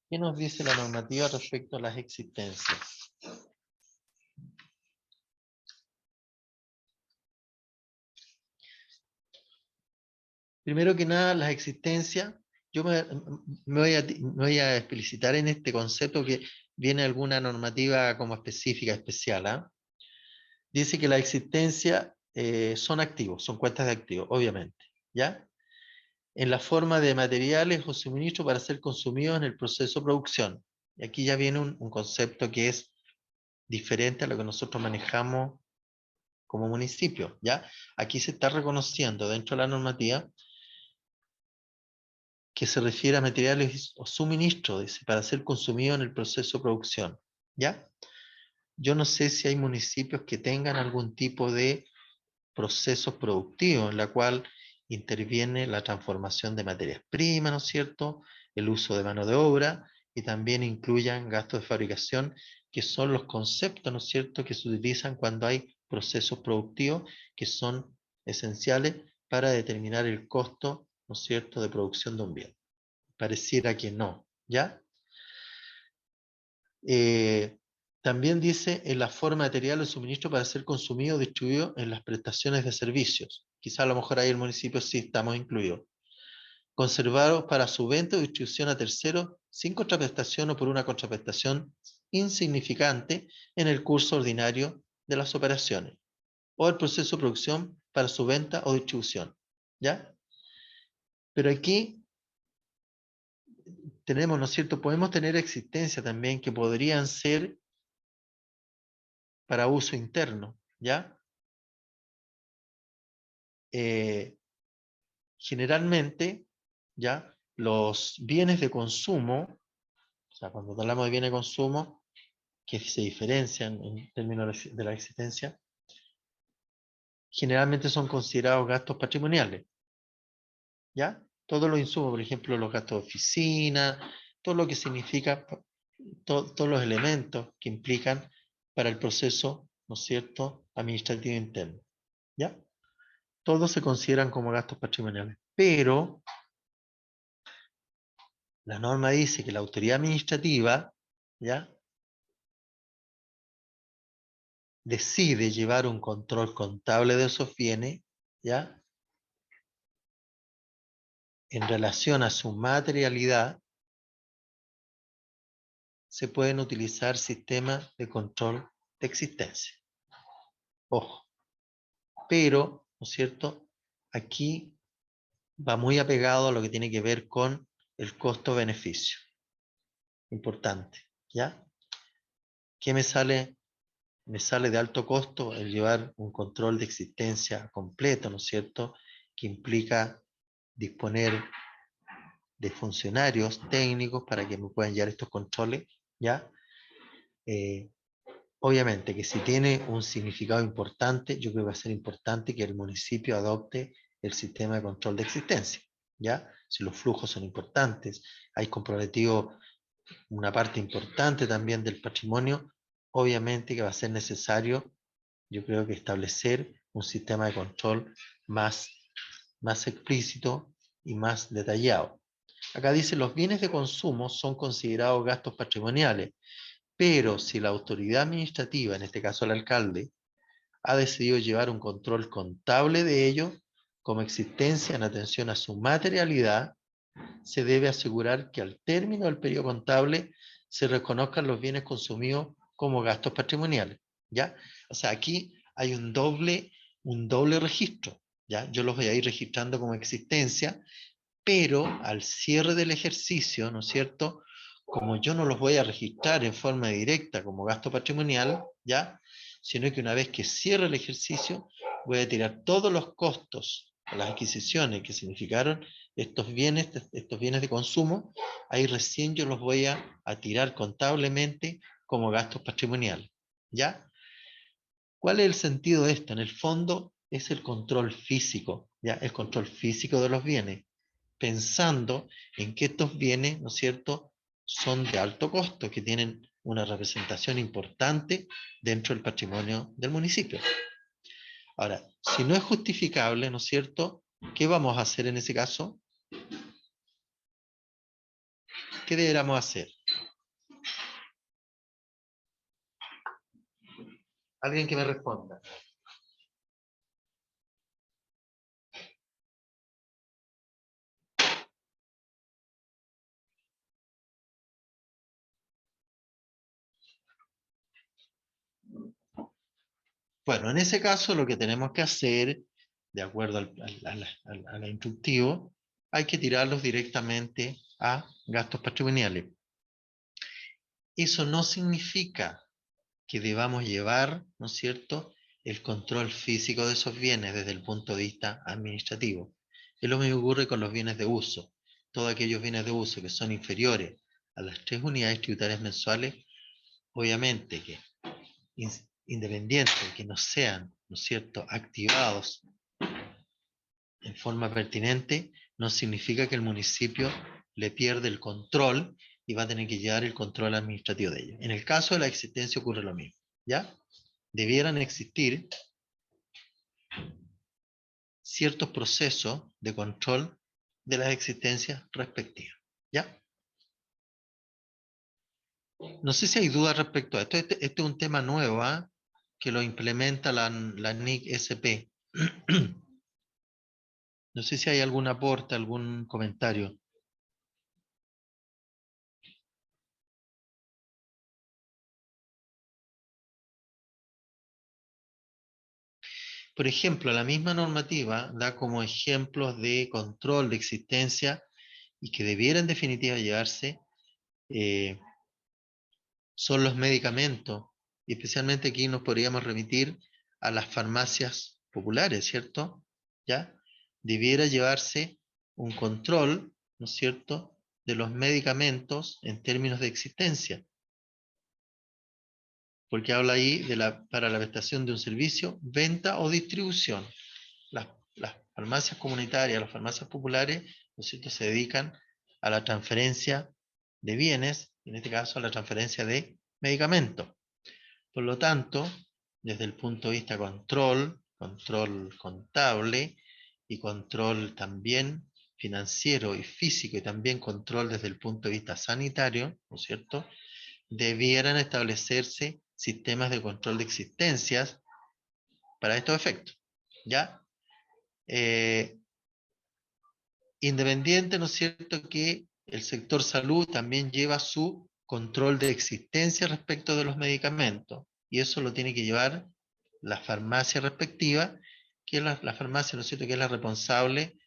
¿qué nos dice la normativa respecto a las existencias? Primero que nada, las existencias, yo me voy a explicitar en este concepto que viene alguna normativa como específica, especial. ¿Ah? Dice que las existencias son activos, son cuentas de activos, obviamente. ¿Ya? En la forma de materiales o suministros para ser consumidos en el proceso de producción. Y aquí ya viene un concepto que es diferente a lo que nosotros manejamos como municipio. ¿Ya? Aquí se está reconociendo dentro de la normativa que se refiere a materiales o suministros, dice, para ser consumidos en el proceso de producción. ¿Ya? Yo no sé si hay municipios que tengan algún tipo de procesos productivos en la cual interviene la transformación de materias primas, ¿no es cierto?, el uso de mano de obra, y también incluyan gastos de fabricación, que son los conceptos, ¿no es cierto?, que se utilizan cuando hay procesos productivos que son esenciales para determinar el costo, ¿no es cierto?, de producción de un bien. Pareciera que no, ¿ya? También dice en la forma material de suministro para ser consumido o distribuido en las prestaciones de servicios. Quizá a lo mejor ahí el municipio sí estamos incluidos. conservados para su venta o distribución a terceros sin contraprestación o por una contraprestación insignificante en el curso ordinario de las operaciones, o el proceso de producción para su venta o distribución. ¿Ya? Pero aquí tenemos, ¿no es cierto? Podemos tener existencia también que podrían ser para uso interno, ¿ya? Generalmente, ¿ya? Los bienes de consumo, o sea, cuando hablamos de bienes de consumo, que se diferencian en términos de la existencia, generalmente son considerados gastos patrimoniales, ¿ya? Todos los insumos, por ejemplo, los gastos de oficina, todo lo que significa, todos los elementos que implican para el proceso, ¿no es cierto?, administrativo interno, ¿ya? Todos se consideran como gastos patrimoniales, pero la norma dice que la autoridad administrativa, ¿ya?, decide llevar un control contable de esos bienes, ¿ya?, en relación a su materialidad, se pueden utilizar sistemas de control de existencia. Ojo. Pero, ¿no es cierto?, aquí va muy apegado a lo que tiene que ver con el costo-beneficio. Importante, ¿ya? ¿Qué me sale? Me sale de alto costo el llevar un control de existencia completo, ¿no es cierto?, que implica disponer de funcionarios técnicos para que me puedan llevar estos controles, ¿ya? Obviamente que si tiene un significado importante, yo creo que va a ser importante que el municipio adopte el sistema de control de existencia, ¿ya? Si los flujos son importantes, hay comprometido una parte importante también del patrimonio, obviamente que va a ser necesario, yo creo que establecer un sistema de control más explícito y más detallado. Acá dice, los bienes de consumo son considerados gastos patrimoniales, pero si la autoridad administrativa, en este caso el alcalde, ha decidido llevar un control contable de ello, como existencia en atención a su materialidad, se debe asegurar que al término del periodo contable se reconozcan los bienes consumidos como gastos patrimoniales, ¿ya? O sea, aquí hay un doble registro, ¿ya? Yo los voy a ir registrando como existencia, pero al cierre del ejercicio, ¿no es cierto?, como yo no los voy a registrar en forma directa como gasto patrimonial, ¿ya?, sino que una vez que cierre el ejercicio, voy a tirar todos los costos a las adquisiciones que significaron estos bienes de consumo, ahí recién yo los voy a tirar contablemente como gastos patrimoniales, ¿ya? ¿Cuál es el sentido de esto? En el fondo es el control físico, ¿ya? El control físico de los bienes, pensando en que estos bienes, ¿no es cierto?, son de alto costo, que tienen una representación importante dentro del patrimonio del municipio. Ahora, si no es justificable, ¿no es cierto?, ¿qué vamos a hacer en ese caso? ¿Qué deberíamos hacer? Alguien que me responda. Bueno, en ese caso lo que tenemos que hacer, de acuerdo al instructivo, hay que tirarlos directamente a gastos patrimoniales. Eso no significa que debamos llevar, ¿no es cierto?, el control físico de esos bienes desde el punto de vista administrativo. Es lo mismo que ocurre con los bienes de uso. Todos aquellos bienes de uso que son inferiores a las 3 unidades tributarias mensuales, obviamente que independiente de que no sean, ¿no es cierto?, activados en forma pertinente, no significa que el municipio le pierde el control y va a tener que llevar el control administrativo de ellos. En el caso de la existencia ocurre lo mismo, ¿ya? Debieran existir ciertos procesos de control de las existencias respectivas, ¿ya? No sé si hay dudas respecto a esto. Este es un tema nuevo, ¿eh?, que lo implementa la NIC SP. No sé si hay algún aporte, algún comentario. Por ejemplo, la misma normativa da como ejemplos de control de existencia y que debiera en definitiva llevarse, son los medicamentos. Y especialmente aquí nos podríamos remitir a las farmacias populares, ¿cierto? ¿Ya? Debiera llevarse un control, ¿no es cierto?, de los medicamentos en términos de existencia. Porque habla ahí para la prestación de un servicio, venta o distribución. Las farmacias comunitarias, las farmacias populares, ¿no es cierto?, se dedican a la transferencia de bienes, en este caso a la transferencia de medicamentos. Por lo tanto, desde el punto de vista control contable y control también financiero y físico y también control desde el punto de vista sanitario, ¿no es cierto?, debieran establecerse sistemas de control de existencias para estos efectos, ¿ya? Independiente, ¿no es cierto?, que el sector salud también lleva su control de existencia respecto de los medicamentos, y eso lo tiene que llevar la farmacia respectiva, que es la farmacia, ¿no es cierto?, que es la responsable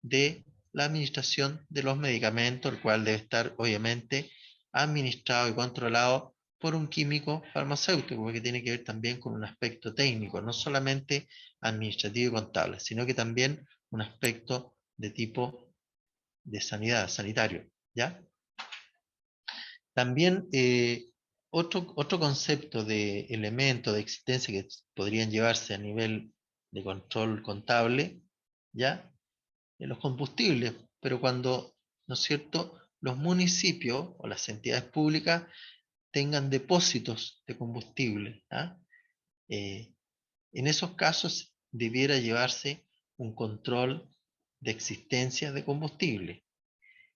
de la administración de los medicamentos, el cual debe estar obviamente administrado y controlado por un químico farmacéutico, porque tiene que ver también con un aspecto técnico, no solamente administrativo y contable, sino que también un aspecto de tipo de sanidad, sanitario, ¿ya? También otro concepto de elemento de existencia que podrían llevarse a nivel de control contable, ¿ya?, en los combustibles, pero cuando, ¿no es cierto?, los municipios o las entidades públicas tengan depósitos de combustible, ¿ah? En esos casos debiera llevarse un control de existencia de combustible,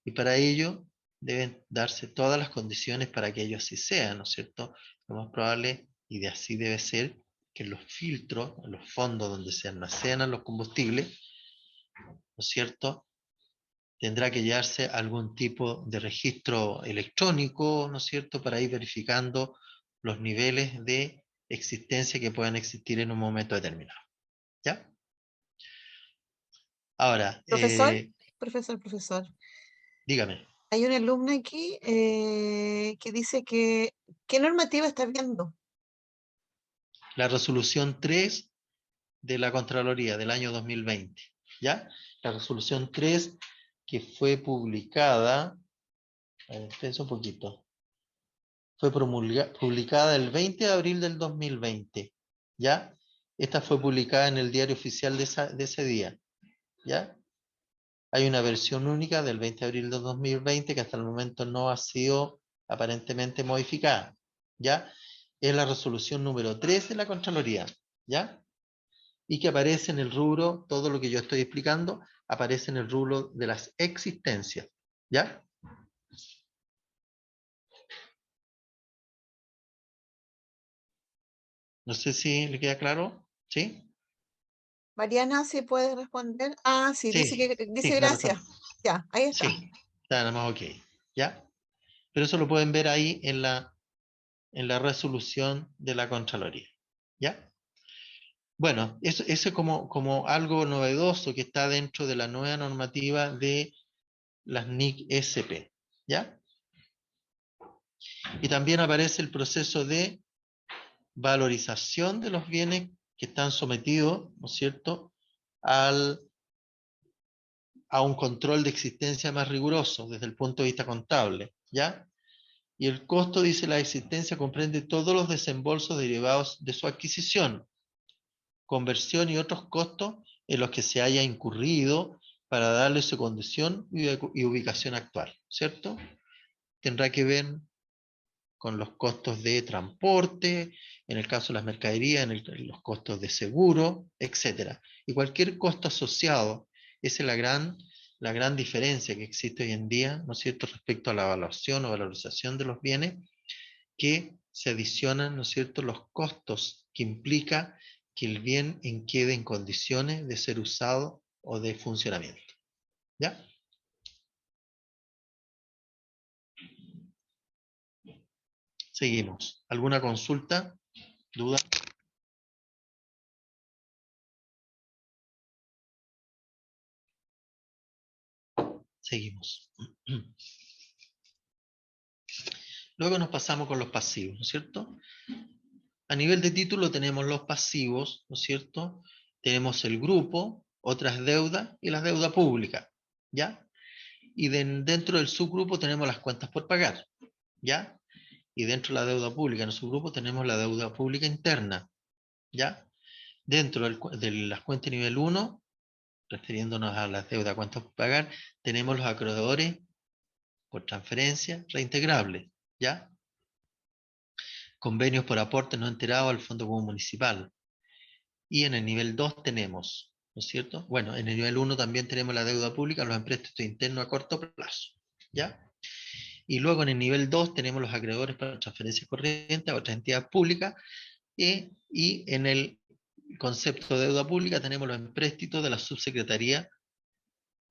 y para ello deben darse todas las condiciones para que ello así sea, ¿no es cierto? Lo más probable, y de así debe ser, que en los filtros, en los fondos donde se almacenan los combustibles, ¿no es cierto?, tendrá que llevarse algún tipo de registro electrónico, ¿no es cierto?, para ir verificando los niveles de existencia que puedan existir en un momento determinado. ¿Ya? Ahora, Profesor. dígame. Hay una alumna aquí que dice que, ¿qué normativa está viendo? La resolución 3 de la Contraloría del año 2020, ¿ya? La resolución 3 que fue publicada, espérense un poquito, fue publicada el 20 de abril del 2020, ¿ya? Esta fue publicada en el diario oficial de ese día, ¿ya? Hay una versión única del 20 de abril del 2020 que hasta el momento no ha sido aparentemente modificada, ¿ya? Es la resolución número 3 de la Contraloría, ¿ya? Y que aparece en el rubro, todo lo que yo estoy explicando, aparece en el rubro de las existencias, ¿ya? No sé si le queda claro, ¿sí? Mariana, ¿sí puede responder? Ah, sí, dice Sí, dice la gracias. respuesta. Ya, ahí está. Sí, está nada más ok, ¿ya? Pero eso lo pueden ver ahí en la resolución de la Contraloría, ¿ya? Bueno, eso es como algo novedoso que está dentro de la nueva normativa de las NIC SP, ¿ya? Y también aparece el proceso de valorización de los bienes que están sometidos, ¿no es cierto?, a un control de existencia más riguroso desde el punto de vista contable, ¿ya? Y el costo, dice, la existencia comprende todos los desembolsos derivados de su adquisición, conversión y otros costos en los que se haya incurrido para darle su condición y ubicación actual, ¿cierto? Tendrá que ver con los costos de transporte, en el caso de las mercaderías, en los costos de seguro, etc. Y cualquier costo asociado, esa es la gran diferencia que existe hoy en día, ¿no es cierto?, respecto a la evaluación o valorización de los bienes, que se adicionan, ¿no es cierto?, los costos que implica que el bien quede en condiciones de ser usado o de funcionamiento. ¿Ya? Seguimos. ¿Alguna consulta? ¿Duda? Seguimos. Luego nos pasamos con los pasivos, ¿no es cierto? A nivel de título tenemos los pasivos, ¿no es cierto? Tenemos el grupo, otras deudas y la deuda pública, ¿ya? Y dentro del subgrupo tenemos las cuentas por pagar, ¿ya? Y dentro de la deuda pública, en el subgrupo tenemos la deuda pública interna, ¿ya? Dentro de las cuentas nivel 1, refiriéndonos a las deudas cuentas por pagar, tenemos los acreedores por transferencia reintegrables, ¿ya? Convenios por aporte no enterado al Fondo Común Municipal. Y en el nivel 2 tenemos, ¿no es cierto? Bueno, en el nivel 1 también tenemos la deuda pública, los empréstitos internos a corto plazo, ¿ya? Y luego en el nivel 2 tenemos los acreedores para transferencias corrientes a otras entidades públicas, y en el concepto de deuda pública tenemos los empréstitos de la Subsecretaría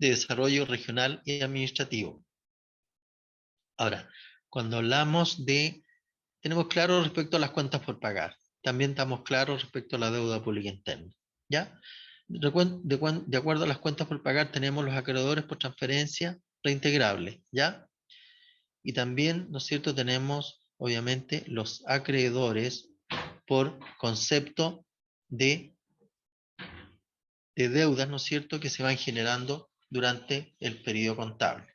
de Desarrollo Regional y Administrativo. Ahora, cuando hablamos tenemos claro respecto a las cuentas por pagar, también estamos claros respecto a la deuda pública interna, ¿ya? De acuerdo a las cuentas por pagar tenemos los acreedores por transferencia reintegrable, ¿ya? Y también, ¿no es cierto?, tenemos obviamente los acreedores por concepto de deudas, ¿no es cierto?, que se van generando durante el periodo contable.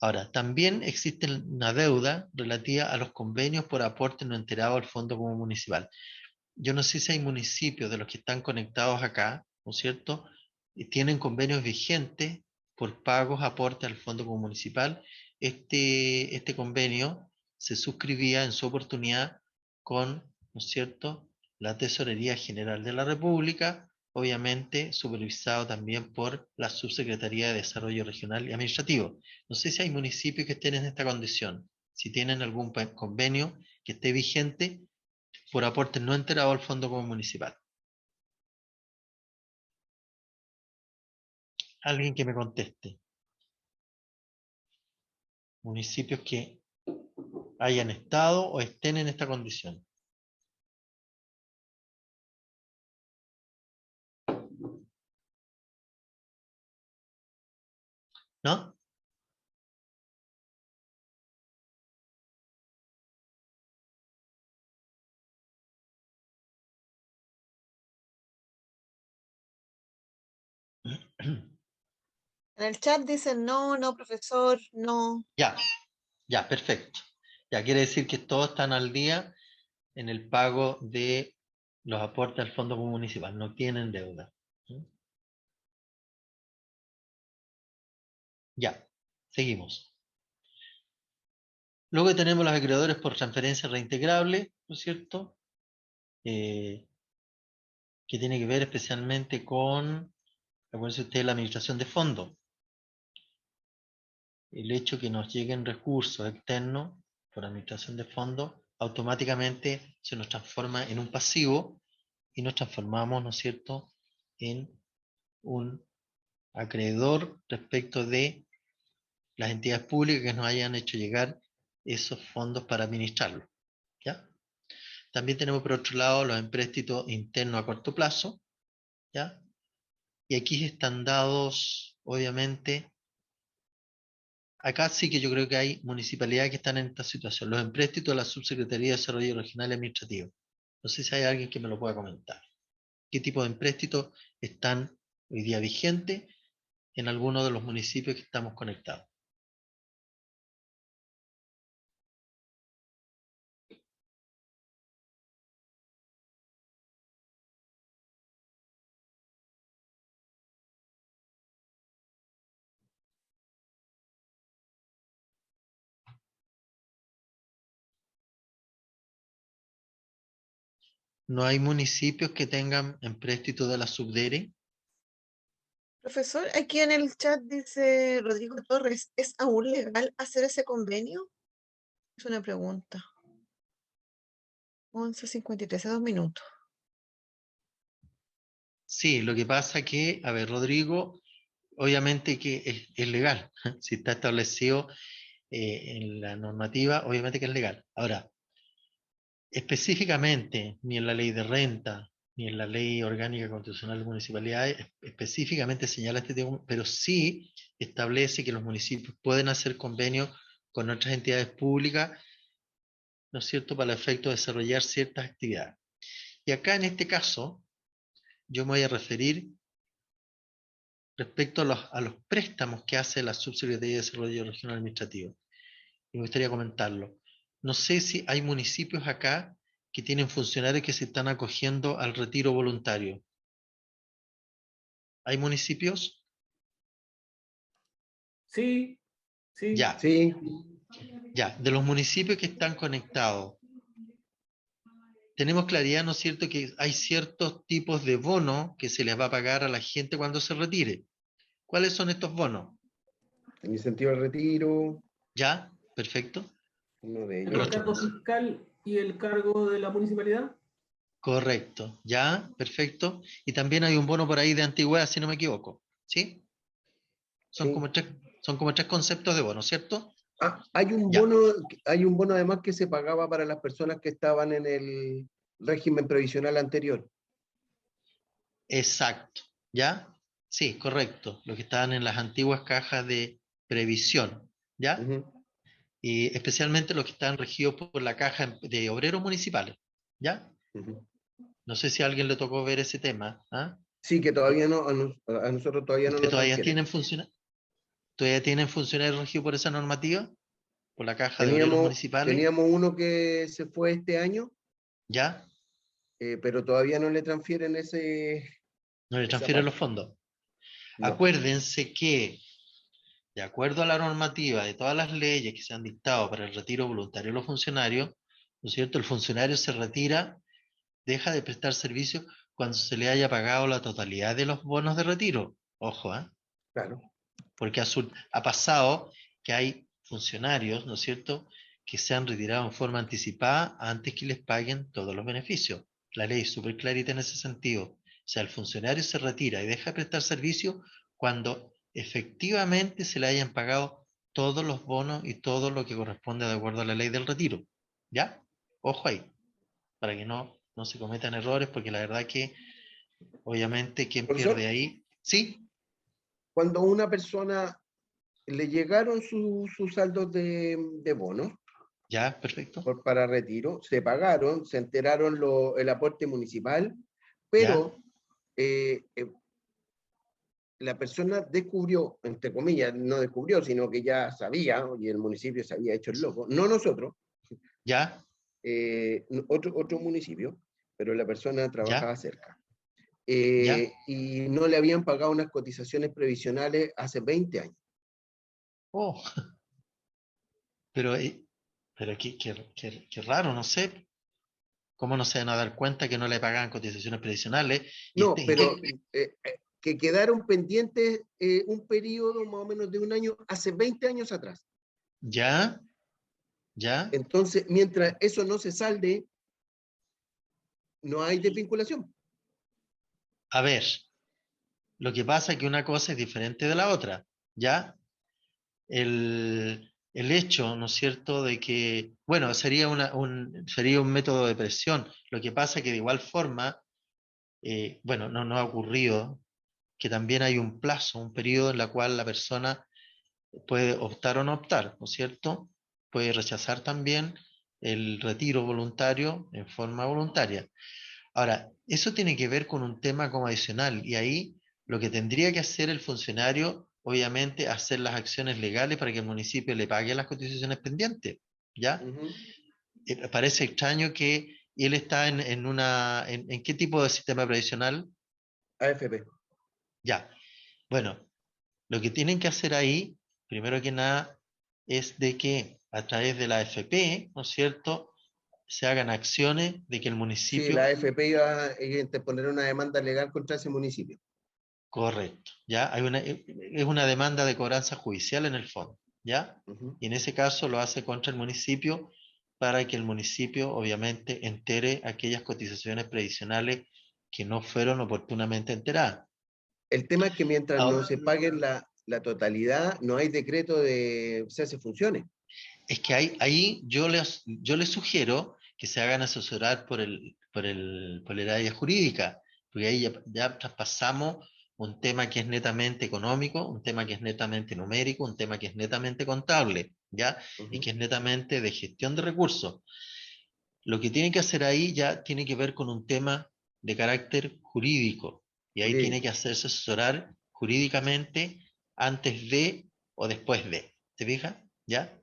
Ahora, también existe una deuda relativa a los convenios por aporte no enterado al Fondo Común Municipal. Yo no sé si hay municipios de los que están conectados acá, ¿no es cierto?, y tienen convenios vigentes por pagos, aporte al Fondo Común Municipal. Este convenio se suscribía en su oportunidad con, ¿no es cierto?, la Tesorería General de la República, obviamente supervisado también por la Subsecretaría de Desarrollo Regional y Administrativo. No sé si hay municipios que estén en esta condición, si tienen algún convenio que esté vigente por aporte no enterado al Fondo Común Municipal. Alguien que me conteste. Municipios que hayan estado o estén en esta condición. ¿No? En el chat dicen no, no, profesor, no. Ya, perfecto. Ya quiere decir que todos están al día en el pago de los aportes al Fondo Común Municipal, no tienen deuda. Ya, seguimos. Luego tenemos los acreedores por transferencia reintegrable, ¿no es cierto? Que tiene que ver especialmente con, acuérdense ustedes, la administración de fondos. El hecho que nos lleguen recursos externos por administración de fondos, automáticamente se nos transforma en un pasivo y nos transformamos, ¿no es cierto?, en un acreedor respecto de las entidades públicas que nos hayan hecho llegar esos fondos para administrarlos, ¿ya? También tenemos por otro lado los empréstitos internos a corto plazo, ¿ya? Y aquí están dados, obviamente, acá sí que yo creo que hay municipalidades que están en esta situación, los empréstitos de la Subsecretaría de Desarrollo Regional y Administrativo. No sé si hay alguien que me lo pueda comentar. ¿Qué tipo de empréstitos están hoy día vigentes en algunos de los municipios que estamos conectados? ¿No hay municipios que tengan empréstitos de la Subdere? Profesor, aquí en el chat dice Rodrigo Torres, ¿es aún legal hacer ese convenio? Es una pregunta. 11:53, 2 minutos. Sí, lo que pasa que, a ver, Rodrigo, obviamente que es legal. Si está establecido en la normativa, obviamente que es legal. Ahora, específicamente, ni en la ley de renta, ni en la ley orgánica constitucional de municipalidades, específicamente señala este tema, pero sí establece que los municipios pueden hacer convenios con otras entidades públicas, ¿no es cierto?, para el efecto de desarrollar ciertas actividades. Y acá en este caso, yo me voy a referir respecto a los préstamos que hace la Subsecretaría de Desarrollo Regional Administrativo. Y me gustaría comentarlo. No sé si hay municipios acá que tienen funcionarios que se están acogiendo al retiro voluntario. ¿Hay municipios? Sí, sí. Ya, Sí, ya. De los municipios que están conectados, tenemos claridad, ¿no es cierto?, que hay ciertos tipos de bonos que se les va a pagar a la gente cuando se retire. ¿Cuáles son estos bonos? en incentivo al retiro, ¿Ya? Perfecto. uno de El Pero ellos. cargo fiscal y el cargo de la municipalidad. correcto. ¿Ya? Perfecto. Y también hay un bono por ahí de antigüedad, si no me equivoco. ¿Sí? Son Sí. son como tres conceptos de bono, ¿cierto? Ah, Ya. hay un bono además que se pagaba para las personas que estaban en el régimen previsional anterior. Exacto. ¿Ya? Sí, correcto. Los que estaban en las antiguas cajas de previsión. ¿Ya? Ujú. Y especialmente los que estaban regidos por la caja de obreros municipales. ¿Ya? Ujú. No sé si a alguien le tocó ver ese tema. ¿Ah? Sí, que todavía no, a nosotros todavía no ¿Usted nos transfieren. todavía tienen funcionarios regidos por esa normativa? ¿Por la caja de obreros municipales? Teníamos uno que se fue este año, ¿Ya? pero todavía no le transfieren No le esa transfieren los parte. fondos. No. Acuérdense que, de acuerdo a la normativa de todas las leyes que se han dictado para el retiro voluntario de los funcionarios, ¿no es cierto? El funcionario se retira, deja de prestar servicio cuando se le haya pagado la totalidad de los bonos de retiro. Ojo, ¿eh? Claro. Porque ha pasado que hay funcionarios, ¿no es cierto?, que se han retirado en forma anticipada antes que les paguen todos los beneficios. La ley es súper clarita en ese sentido. O sea, el funcionario se retira y deja de prestar servicio cuando efectivamente se le hayan pagado todos los bonos y todo lo que corresponde de acuerdo a la ley del retiro. ¿Ya? Ojo ahí, para que no se cometan errores, porque la verdad que obviamente quien Profesor, pierde ahí, sí, cuando a una persona le llegaron sus saldos de bonos ya, perfecto, para retiro, se pagaron, se enteraron el aporte municipal, ya, pero la persona descubrió, entre comillas, no descubrió, sino que ya sabía, y el municipio se había hecho el loco, no nosotros, ya, otro municipio, pero la persona trabajaba ya, cerca. ya. Y no le habían pagado unas cotizaciones previsionales hace 20 años. Oh, pero, pero qué raro, no sé. ¿Cómo no se van a dar cuenta que no le pagaban cotizaciones previsionales? Y No, pero que quedaron pendientes un periodo más o menos de un año, hace 20 años atrás. ya, ya. Entonces, mientras eso no se salde, no hay desvinculación. A ver, lo que pasa es que una cosa es diferente de la otra, ¿ya? El hecho, ¿no es cierto?, de que, bueno, sería sería un método de presión. Lo que pasa es que de igual forma, bueno, no ha ocurrido, que también hay un plazo, un periodo en el cual la persona puede optar o no optar, ¿no es cierto? Puede rechazar también el retiro voluntario en forma voluntaria. Ahora, eso tiene que ver con un tema como adicional, y ahí lo que tendría que hacer el funcionario, obviamente, hacer las acciones legales para que el municipio le pague las cotizaciones pendientes, ¿ya? Ujú. Parece extraño que él está ¿en qué tipo de sistema previsional? AFP. Ya. Bueno, lo que tienen que hacer ahí, primero que nada, es de que a través de la AFP, ¿no es cierto?, se hagan acciones de que el Sí, la municipio. AFP iba a interponer una demanda legal contra ese municipio. Correcto, ¿ya? Es una demanda de cobranza judicial en el fondo, ¿ya? Ujú. Y en ese caso lo hace contra el municipio para que el municipio obviamente entere aquellas cotizaciones previsionales que no fueron oportunamente enteradas. El tema es que mientras no Ahora, se paguen la totalidad, no hay decreto de cese funciones. es que ahí yo les sugiero que se hagan asesorar por el área jurídica, porque ahí ya traspasamos un tema que es netamente económico, un tema que es netamente numérico, un tema que es netamente contable, ¿ya? Y que es netamente de gestión de recursos. Lo que tiene que hacer ahí ya tiene que ver con un tema de carácter jurídico, y ahí tiene que hacerse asesorar jurídicamente antes de o después de. ¿Te fijas? ¿Ya?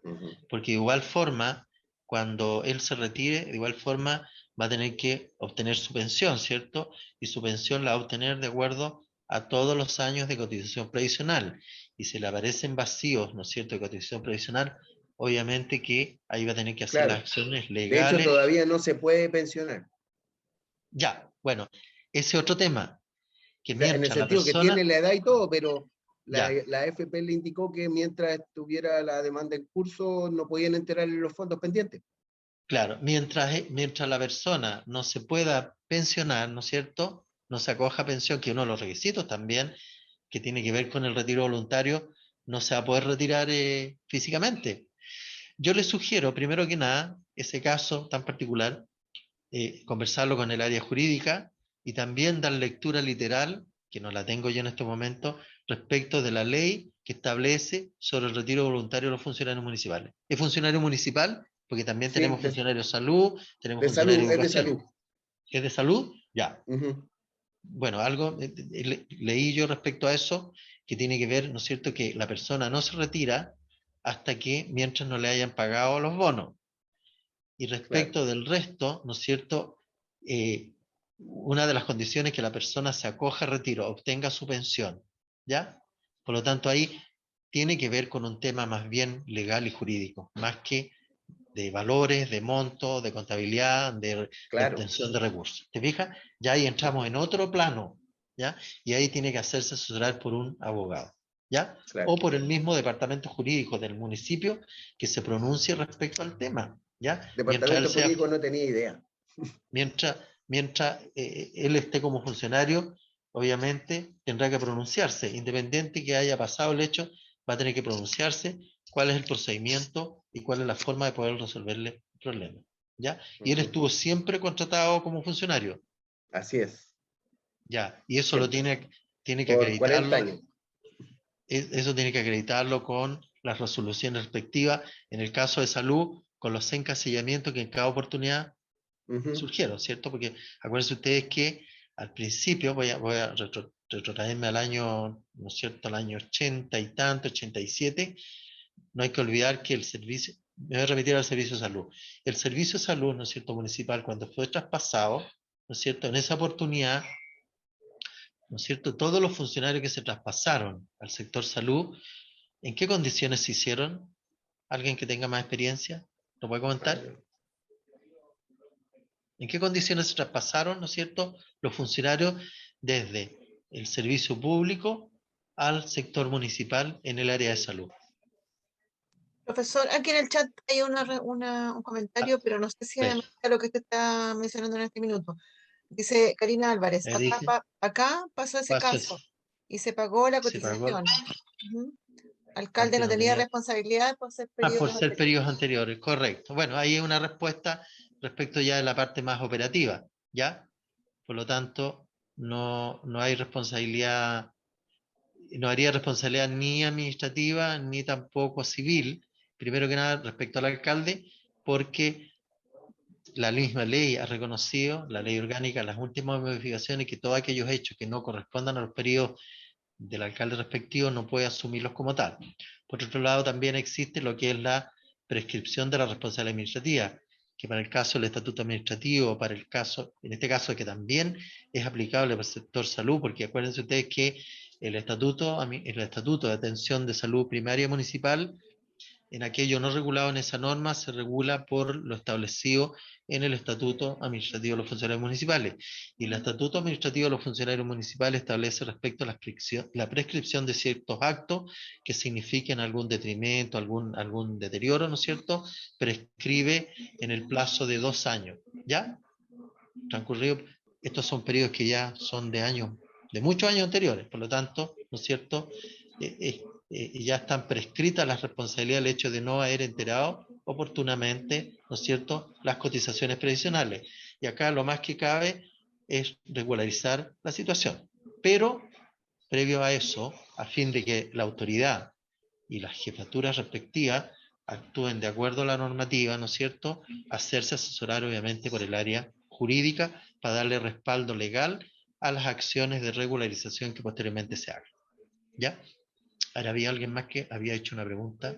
Porque de igual forma, cuando él se retire, de igual forma va a tener que obtener su pensión, ¿cierto? Y su pensión la va a obtener de acuerdo a todos los años de cotización previsional. Y si le aparecen vacíos, ¿no es cierto?, de cotización previsional, obviamente que ahí va a tener que hacer Claro. las acciones De hecho, legales. todavía no se puede pensionar. Ya, bueno, ese otro tema, que O sea, en el mientras la sentido que persona, tiene la edad y todo, pero ya, la AFP le indicó que mientras estuviera la demanda en curso no podían enterarle los fondos pendientes. claro, mientras la persona no se pueda pensionar, ¿no es cierto?, no se acoja a pensión, que uno de los requisitos también, que tiene que ver con el retiro voluntario, no se va a poder retirar físicamente. Yo le sugiero, primero que nada, ese caso tan particular, conversarlo con el área jurídica y también dar lectura literal, que no la tengo yo en este momento, respecto de la ley que establece sobre el retiro voluntario de los funcionarios municipales. ¿Es funcionario municipal? Porque también Sí, tenemos funcionarios de salud, tenemos funcionarios de es de educación. salud. ¿Es de salud? Ya. Bueno, algo leí yo respecto a eso, que tiene que ver, ¿no es cierto?, que la persona no se retira hasta que, mientras no le hayan pagado los bonos. Y respecto del resto, ¿no es cierto?, una de las condiciones es que la persona se acoja a retiro, obtenga su pensión, ¿ya? Por lo tanto, ahí tiene que ver con un tema más bien legal y jurídico, más que de valores, de monto, de contabilidad, de obtención de recursos. ¿Te fijas? Ya ahí entramos en otro plano, ¿ya? Y ahí tiene que hacerse asesorar por un abogado, ¿ya? O por el mismo departamento jurídico del municipio que se pronuncie respecto al tema, ¿ya? Departamento jurídico no tenía idea. Mientras él esté como funcionario, obviamente tendrá que pronunciarse, independiente que haya pasado el hecho, va a tener que pronunciarse cuál es el procedimiento y cuál es la forma de poder resolverle el problema, ¿ya? Y él estuvo siempre contratado como funcionario. Así es. Ya, y eso lo tiene que por acreditarlo. 40 años. Eso tiene que acreditarlo con las resoluciones respectivas, en el caso de salud, con los encasillamientos que en cada oportunidad surgieron, ¿cierto? Porque acuérdense ustedes que al principio, voy a retrotraerme al año, ¿no es cierto?, al año 80 y tanto, 87, no hay que olvidar que el servicio, me voy a remitir al servicio de salud. El servicio de salud, ¿no es cierto?, municipal, cuando fue traspasado, ¿no es cierto?, en esa oportunidad, ¿no es cierto?, todos los funcionarios que se traspasaron al sector salud, ¿en qué condiciones se hicieron? ¿Alguien que tenga más experiencia lo puede comentar? ¿En qué condiciones se traspasaron, ¿no es cierto?, los funcionarios desde el servicio público al sector municipal en el área de salud? Profesor, aquí en el chat hay un comentario, pero no sé si Ver. además de lo que usted está mencionando en este minuto. Dice Karina Álvarez, Me dije, acá pasó ese pasó caso eso. y se pagó la Se pagó. cotización. Ujú. Alcalde Antes no no tenía tenía. responsabilidad por ser Por periodos ser anteriores. periodos anteriores, correcto. Bueno, ahí hay una respuesta respecto ya de la parte más operativa, ¿ya? Por lo tanto, no hay responsabilidad, no haría responsabilidad ni administrativa ni tampoco civil, primero que nada respecto al alcalde, porque la misma ley ha reconocido, la ley orgánica, las últimas modificaciones, que todos aquellos hechos que no correspondan a los periodos del alcalde respectivo no puede asumirlos como tal. Por otro lado, también existe lo que es la prescripción de la responsabilidad administrativa, que para el caso del estatuto administrativo, para el caso, en este caso, que también es aplicable para el sector salud, porque acuérdense ustedes que el estatuto de atención de salud primaria municipal, en aquello no regulado en esa norma, se regula por lo establecido en el Estatuto Administrativo de los Funcionarios Municipales. Y el Estatuto Administrativo de los Funcionarios Municipales establece respecto a la prescripción de ciertos actos que signifiquen algún detrimento, algún deterioro, ¿no es cierto? Prescribe en el plazo de 2 años, ¿ya? Transcurrido estos son periodos que ya son de muchos años anteriores, por lo tanto, ¿no es cierto? Ya están prescritas las responsabilidades del hecho de no haber enterado oportunamente, ¿no es cierto?, las cotizaciones previsionales. Y acá lo más que cabe es regularizar la situación. Pero, previo a eso, a fin de que la autoridad y las jefaturas respectivas actúen de acuerdo a la normativa, ¿no es cierto?, hacerse asesorar obviamente por el área jurídica para darle respaldo legal a las acciones de regularización que posteriormente se hagan. ¿Ya? Ahora había alguien más que había hecho una pregunta.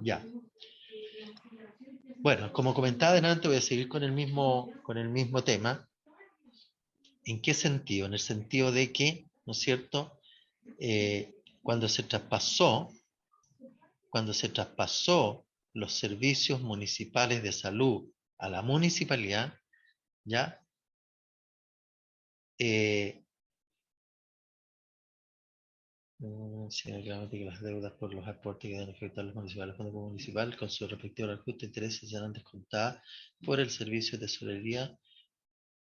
Ya. Bueno, como comentaba adelante, voy a seguir con el mismo tema. ¿En qué sentido? En el sentido de que, ¿no es cierto?, cuando se traspasó los servicios municipales de salud a la municipalidad, ¿ya? Si que las deudas por los aportes que deben efectuar los municipales al fondo municipal con su respectivo ajuste de intereses serán descontadas por el servicio de tesorería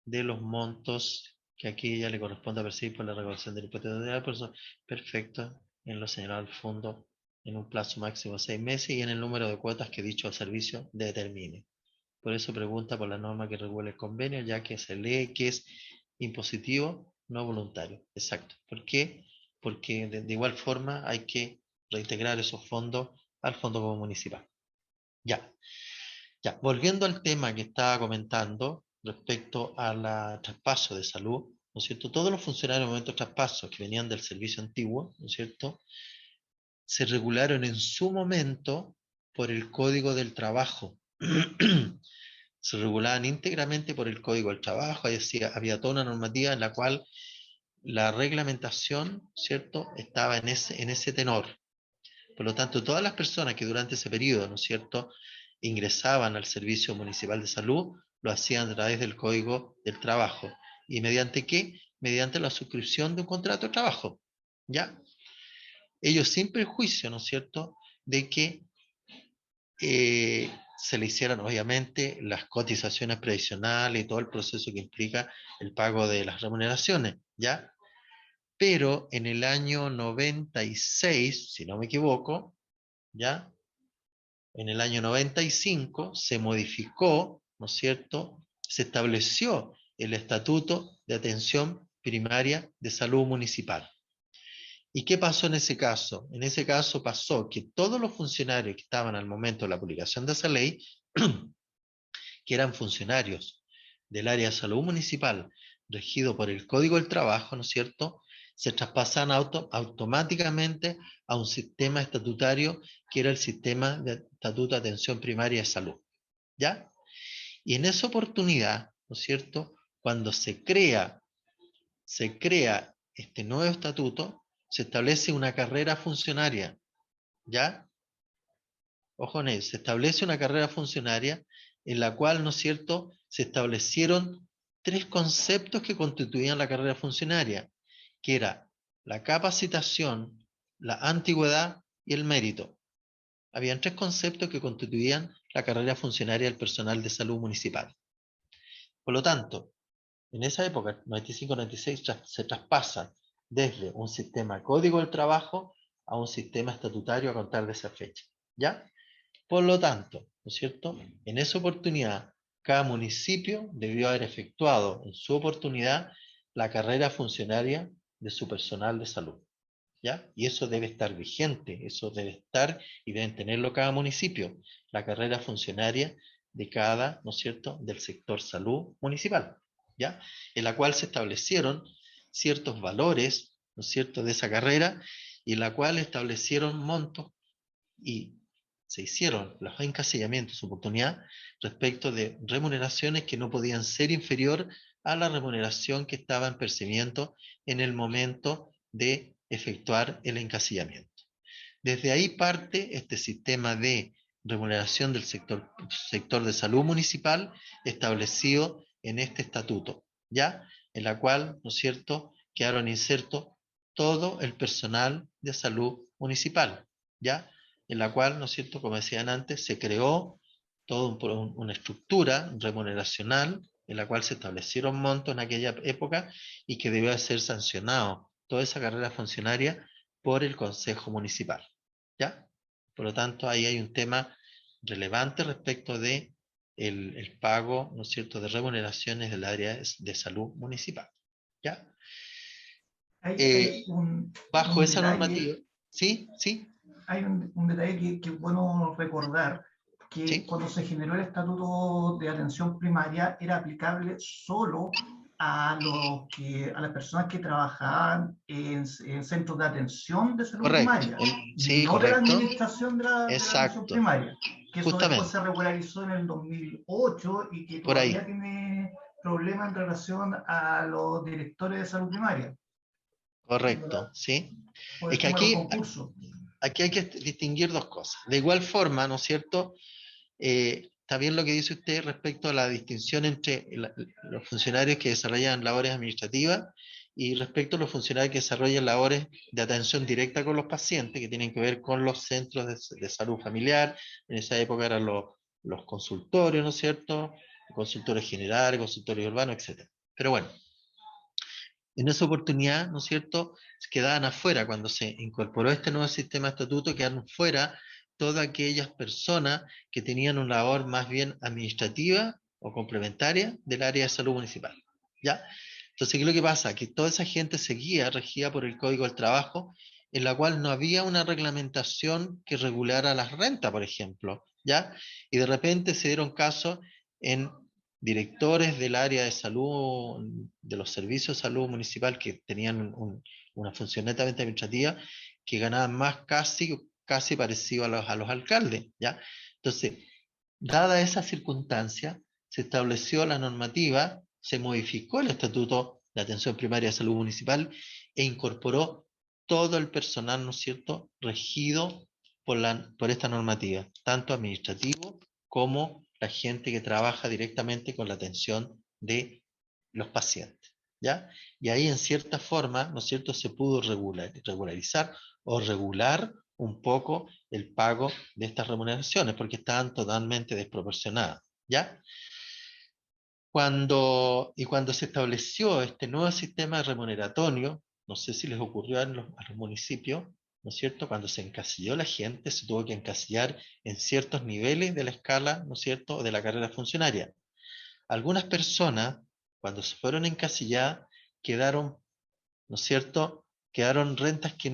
de los montos que aquí ya le corresponde a percibir por la recaudación del impuesto de por eso, perfecto, en lo señalado al fondo en un plazo máximo de 6 meses y en el número de cuotas que dicho servicio determine. Por eso pregunta por la norma que regula el convenio, ya que se lee que es impositivo, no voluntario. Exacto. ¿Por qué? Porque de igual forma hay que reintegrar esos fondos al fondo como municipal. Ya. Volviendo al tema que estaba comentando respecto al traspaso de salud, ¿no es cierto? Todos los funcionarios en momento de traspaso que venían del servicio antiguo, ¿no es cierto?, se regularon en su momento por el Código del Trabajo. Se regulaban íntegramente por el Código del Trabajo, había toda una normativa en la cual la reglamentación, ¿cierto?, estaba en ese tenor. Por lo tanto, todas las personas que durante ese periodo, ¿no es cierto?, ingresaban al Servicio Municipal de Salud, lo hacían a través del Código del Trabajo. ¿Y mediante qué? Mediante la suscripción de un contrato de trabajo. ¿Ya? Ellos sin perjuicio, ¿no es cierto?, de que se le hicieran obviamente las cotizaciones previsionales y todo el proceso que implica el pago de las remuneraciones, ¿ya? Pero en el año 96, si no me equivoco, ¿ya? En el año 95 se modificó, ¿no es cierto?, se estableció el Estatuto de Atención Primaria de Salud Municipal. ¿Y qué pasó en ese caso? En ese caso pasó que todos los funcionarios que estaban al momento de la publicación de esa ley, que eran funcionarios del área de salud municipal, regido por el Código del Trabajo, ¿no es cierto?, se traspasan automáticamente a un sistema estatutario que era el Sistema de Estatuto de Atención Primaria de Salud. ¿Ya? Y en esa oportunidad, ¿no es cierto?, cuando se crea este nuevo estatuto, se establece una carrera funcionaria. ¿Ya? Ojo en eso, se establece una carrera funcionaria en la cual, ¿no es cierto?, se establecieron 3 conceptos que constituían la carrera funcionaria, que era la capacitación, la antigüedad y el mérito. Habían 3 conceptos que constituían la carrera funcionaria del personal de salud municipal. Por lo tanto, en esa época, 95-96, se traspasa desde un sistema Código del Trabajo a un sistema estatutario a contar de esa fecha. ¿Ya? Por lo tanto, ¿no es cierto?, en esa oportunidad, cada municipio debió haber efectuado en su oportunidad la carrera funcionaria de su personal de salud. ¿Ya? Y eso debe estar vigente, eso debe estar y deben tenerlo cada municipio, la carrera funcionaria de cada, ¿no es cierto?, del sector salud municipal, ¿ya? En la cual se establecieron ciertos valores, ¿no es cierto?, de esa carrera, y en la cual establecieron montos y se hicieron los encasillamientos, oportunidad, respecto de remuneraciones que no podían ser inferior a la remuneración que estaban percibiendo en el momento de efectuar el encasillamiento. Desde ahí parte este sistema de remuneración del sector de salud municipal establecido en este estatuto, ¿ya? En la cual, ¿no es cierto?, quedaron insertos todo el personal de salud municipal, ¿ya? En la cual, ¿no es cierto?, como decían antes, se creó toda una estructura remuneracional en la cual se establecieron montos en aquella época y que debió ser sancionado toda esa carrera funcionaria por el Consejo Municipal, ¿ya? Por lo tanto, ahí hay un tema relevante respecto de el pago, ¿no es cierto?, de remuneraciones del área de salud municipal, ¿ya? Hay Bajo un esa normativa, detalle, ¿sí? ¿Sí? hay un detalle que es bueno recordar, que ¿Sí? cuando se generó el Estatuto de Atención Primaria era aplicable solo a las personas que trabajaban en centros de atención de salud Correcto. primaria, Sí, no de la correcto. administración de la atención Exacto. primaria, que eso después Justamente, se regularizó en el 2008 y que por ahí. todavía tiene problemas en relación a los directores de salud primaria Correcto, ¿sí? por Es el que tema de los concursos. aquí hay que distinguir dos cosas. De igual forma, ¿no es cierto? Está bien lo que dice usted respecto a la distinción entre los funcionarios que desarrollan labores administrativas y respecto a los funcionarios que desarrollan labores de atención directa con los pacientes, que tienen que ver con los centros de salud familiar. En esa época eran los consultorios, ¿no es cierto? Consultorios generales, consultorios urbanos, etc. Pero bueno, en esa oportunidad, ¿no es cierto?, quedaban afuera, cuando se incorporó este nuevo sistema de estatuto, quedaron fuera todas aquellas personas que tenían una labor más bien administrativa o complementaria del área de salud municipal, ¿ya? Entonces, ¿qué es lo que pasa? Que toda esa gente seguía regida por el Código del Trabajo, en la cual no había una reglamentación que regulara las rentas, por ejemplo, ¿ya? Y de repente se dieron casos en directores del área de salud, de los servicios de salud municipal que tenían una función netamente administrativa, que ganaban más casi parecido a los alcaldes, ¿ya? Entonces, dada esa circunstancia, se estableció la normativa, se modificó el Estatuto de Atención Primaria de Salud Municipal e incorporó todo el personal, ¿no es cierto?, regido por esta normativa, tanto administrativo como la gente que trabaja directamente con la atención de los pacientes, ¿ya? Y ahí en cierta forma, ¿no es cierto?, se pudo regularizar o regular un poco el pago de estas remuneraciones, porque estaban totalmente desproporcionadas, ¿ya? Cuando se estableció este nuevo sistema remuneratorio, no sé si les ocurrió a los municipios, ¿no es cierto? Cuando se encasilló la gente, se tuvo que encasillar en ciertos niveles de la escala, ¿no es cierto?, de la carrera funcionaria. Algunas personas, cuando se fueron encasilladas, quedaron, ¿no es cierto?, quedaron rentas que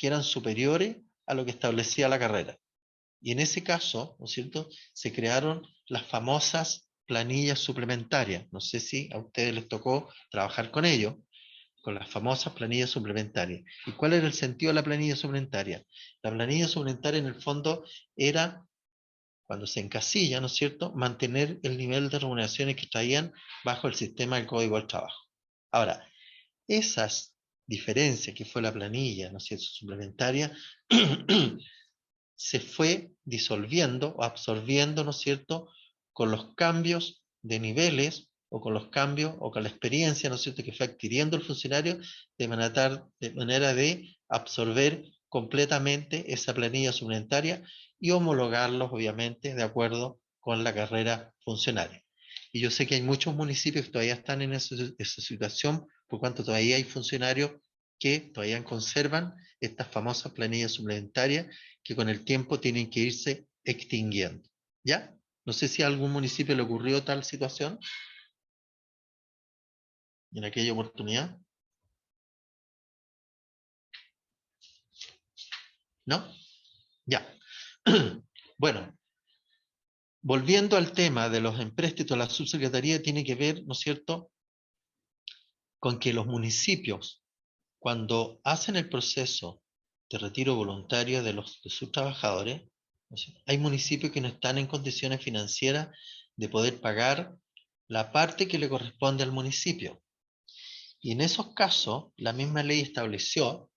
eran superiores a lo que establecía la carrera. Y en ese caso, ¿no es cierto?, se crearon las famosas planillas suplementarias. No sé si a ustedes les tocó trabajar con ello, con las famosas planillas suplementarias. ¿Y cuál era el sentido de la planilla suplementaria? La planilla suplementaria en el fondo era, cuando se encasilla, ¿no es cierto?, mantener el nivel de remuneraciones que traían bajo el sistema del Código del Trabajo. Ahora, esas diferencias que fue la planilla, ¿no es cierto?, suplementaria, se fue disolviendo o absorbiendo, ¿no es cierto?, con los cambios de niveles o con los cambios o con la experiencia, ¿no es cierto?, que fue adquiriendo el funcionario de manera de absorber completamente esa planilla suplementaria y homologarlos, obviamente, de acuerdo con la carrera funcionaria. Y yo sé que hay muchos municipios que todavía están en esa situación, por cuanto todavía hay funcionarios que todavía conservan estas famosas planillas suplementarias que con el tiempo tienen que irse extinguiendo. ¿Ya? No sé si a algún municipio le ocurrió tal situación en aquella oportunidad. ¿No? Ya. Bueno, volviendo al tema de los empréstitos, la subsecretaría tiene que ver, ¿no es cierto?, con que los municipios, cuando hacen el proceso de retiro voluntario de sus trabajadores, ¿no es cierto?, hay municipios que no están en condiciones financieras de poder pagar la parte que le corresponde al municipio. Y en esos casos, la misma ley estableció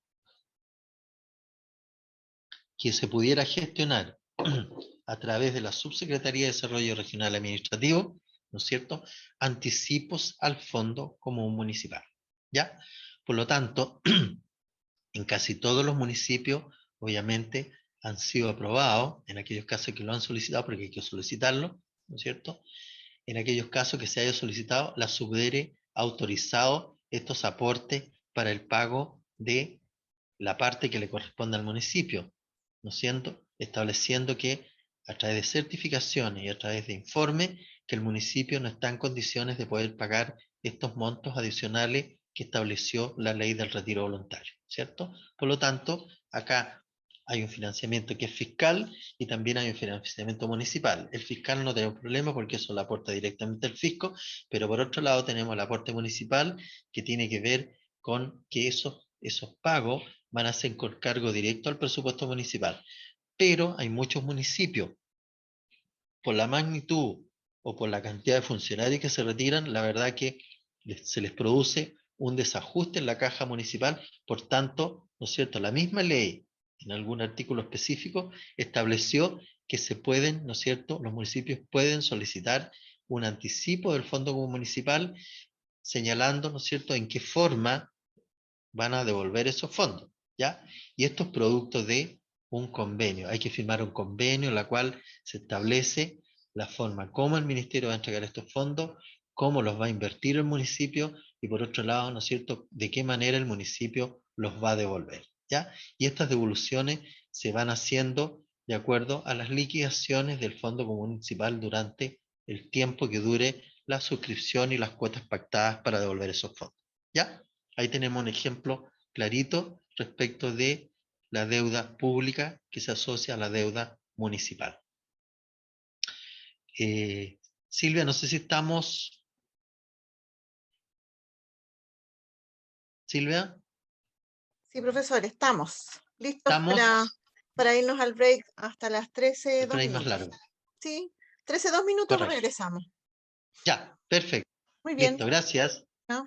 que se pudiera gestionar a través de la Subsecretaría de Desarrollo Regional Administrativo, ¿no es cierto?, anticipos al fondo común municipal, ¿ya? Por lo tanto, en casi todos los municipios, obviamente, han sido aprobados, en aquellos casos que lo han solicitado, porque hay que solicitarlo, ¿no es cierto? En aquellos casos que se haya solicitado, la Subdere ha autorizado estos aportes para el pago de la parte que le corresponde al municipio, ¿no es cierto?, estableciendo que a través de certificaciones y a través de informes, que el municipio no está en condiciones de poder pagar estos montos adicionales que estableció la ley del retiro voluntario, ¿cierto? Por lo tanto, acá hay un financiamiento que es fiscal y también hay un financiamiento municipal. El fiscal no tenemos problema porque eso lo aporta directamente el fisco, pero por otro lado tenemos el aporte municipal que tiene que ver con que esos pagos van a ser con cargo directo al presupuesto municipal. Pero hay muchos municipios, por la magnitud o por la cantidad de funcionarios que se retiran, la verdad que se les produce un desajuste en la caja municipal. Por tanto, ¿no es cierto?, la misma ley, en algún artículo específico, estableció que se pueden, ¿no es cierto?, los municipios pueden solicitar un anticipo del Fondo Común Municipal, señalando, ¿no es cierto?, en qué forma van a devolver esos fondos, ¿ya? Y esto es producto de un convenio. Hay que firmar un convenio en la cual se establece la forma como el ministerio va a entregar estos fondos, cómo los va a invertir el municipio y por otro lado, ¿no es cierto?, de qué manera el municipio los va a devolver, ¿ya? Y estas devoluciones se van haciendo de acuerdo a las liquidaciones del Fondo Común Municipal durante el tiempo que dure la suscripción y las cuotas pactadas para devolver esos fondos, ¿ya? Ahí tenemos un ejemplo clarito respecto de la deuda pública que se asocia a la deuda municipal. Silvia, no sé si estamos... Silvia, Sí, profesor, estamos listos ¿estamos? para irnos al break hasta las 13, El 2 break más minutos. largo. Sí, 13, 2 minutos Correcto. regresamos. Ya, perfecto. Muy bien. Listo, gracias. ¿No?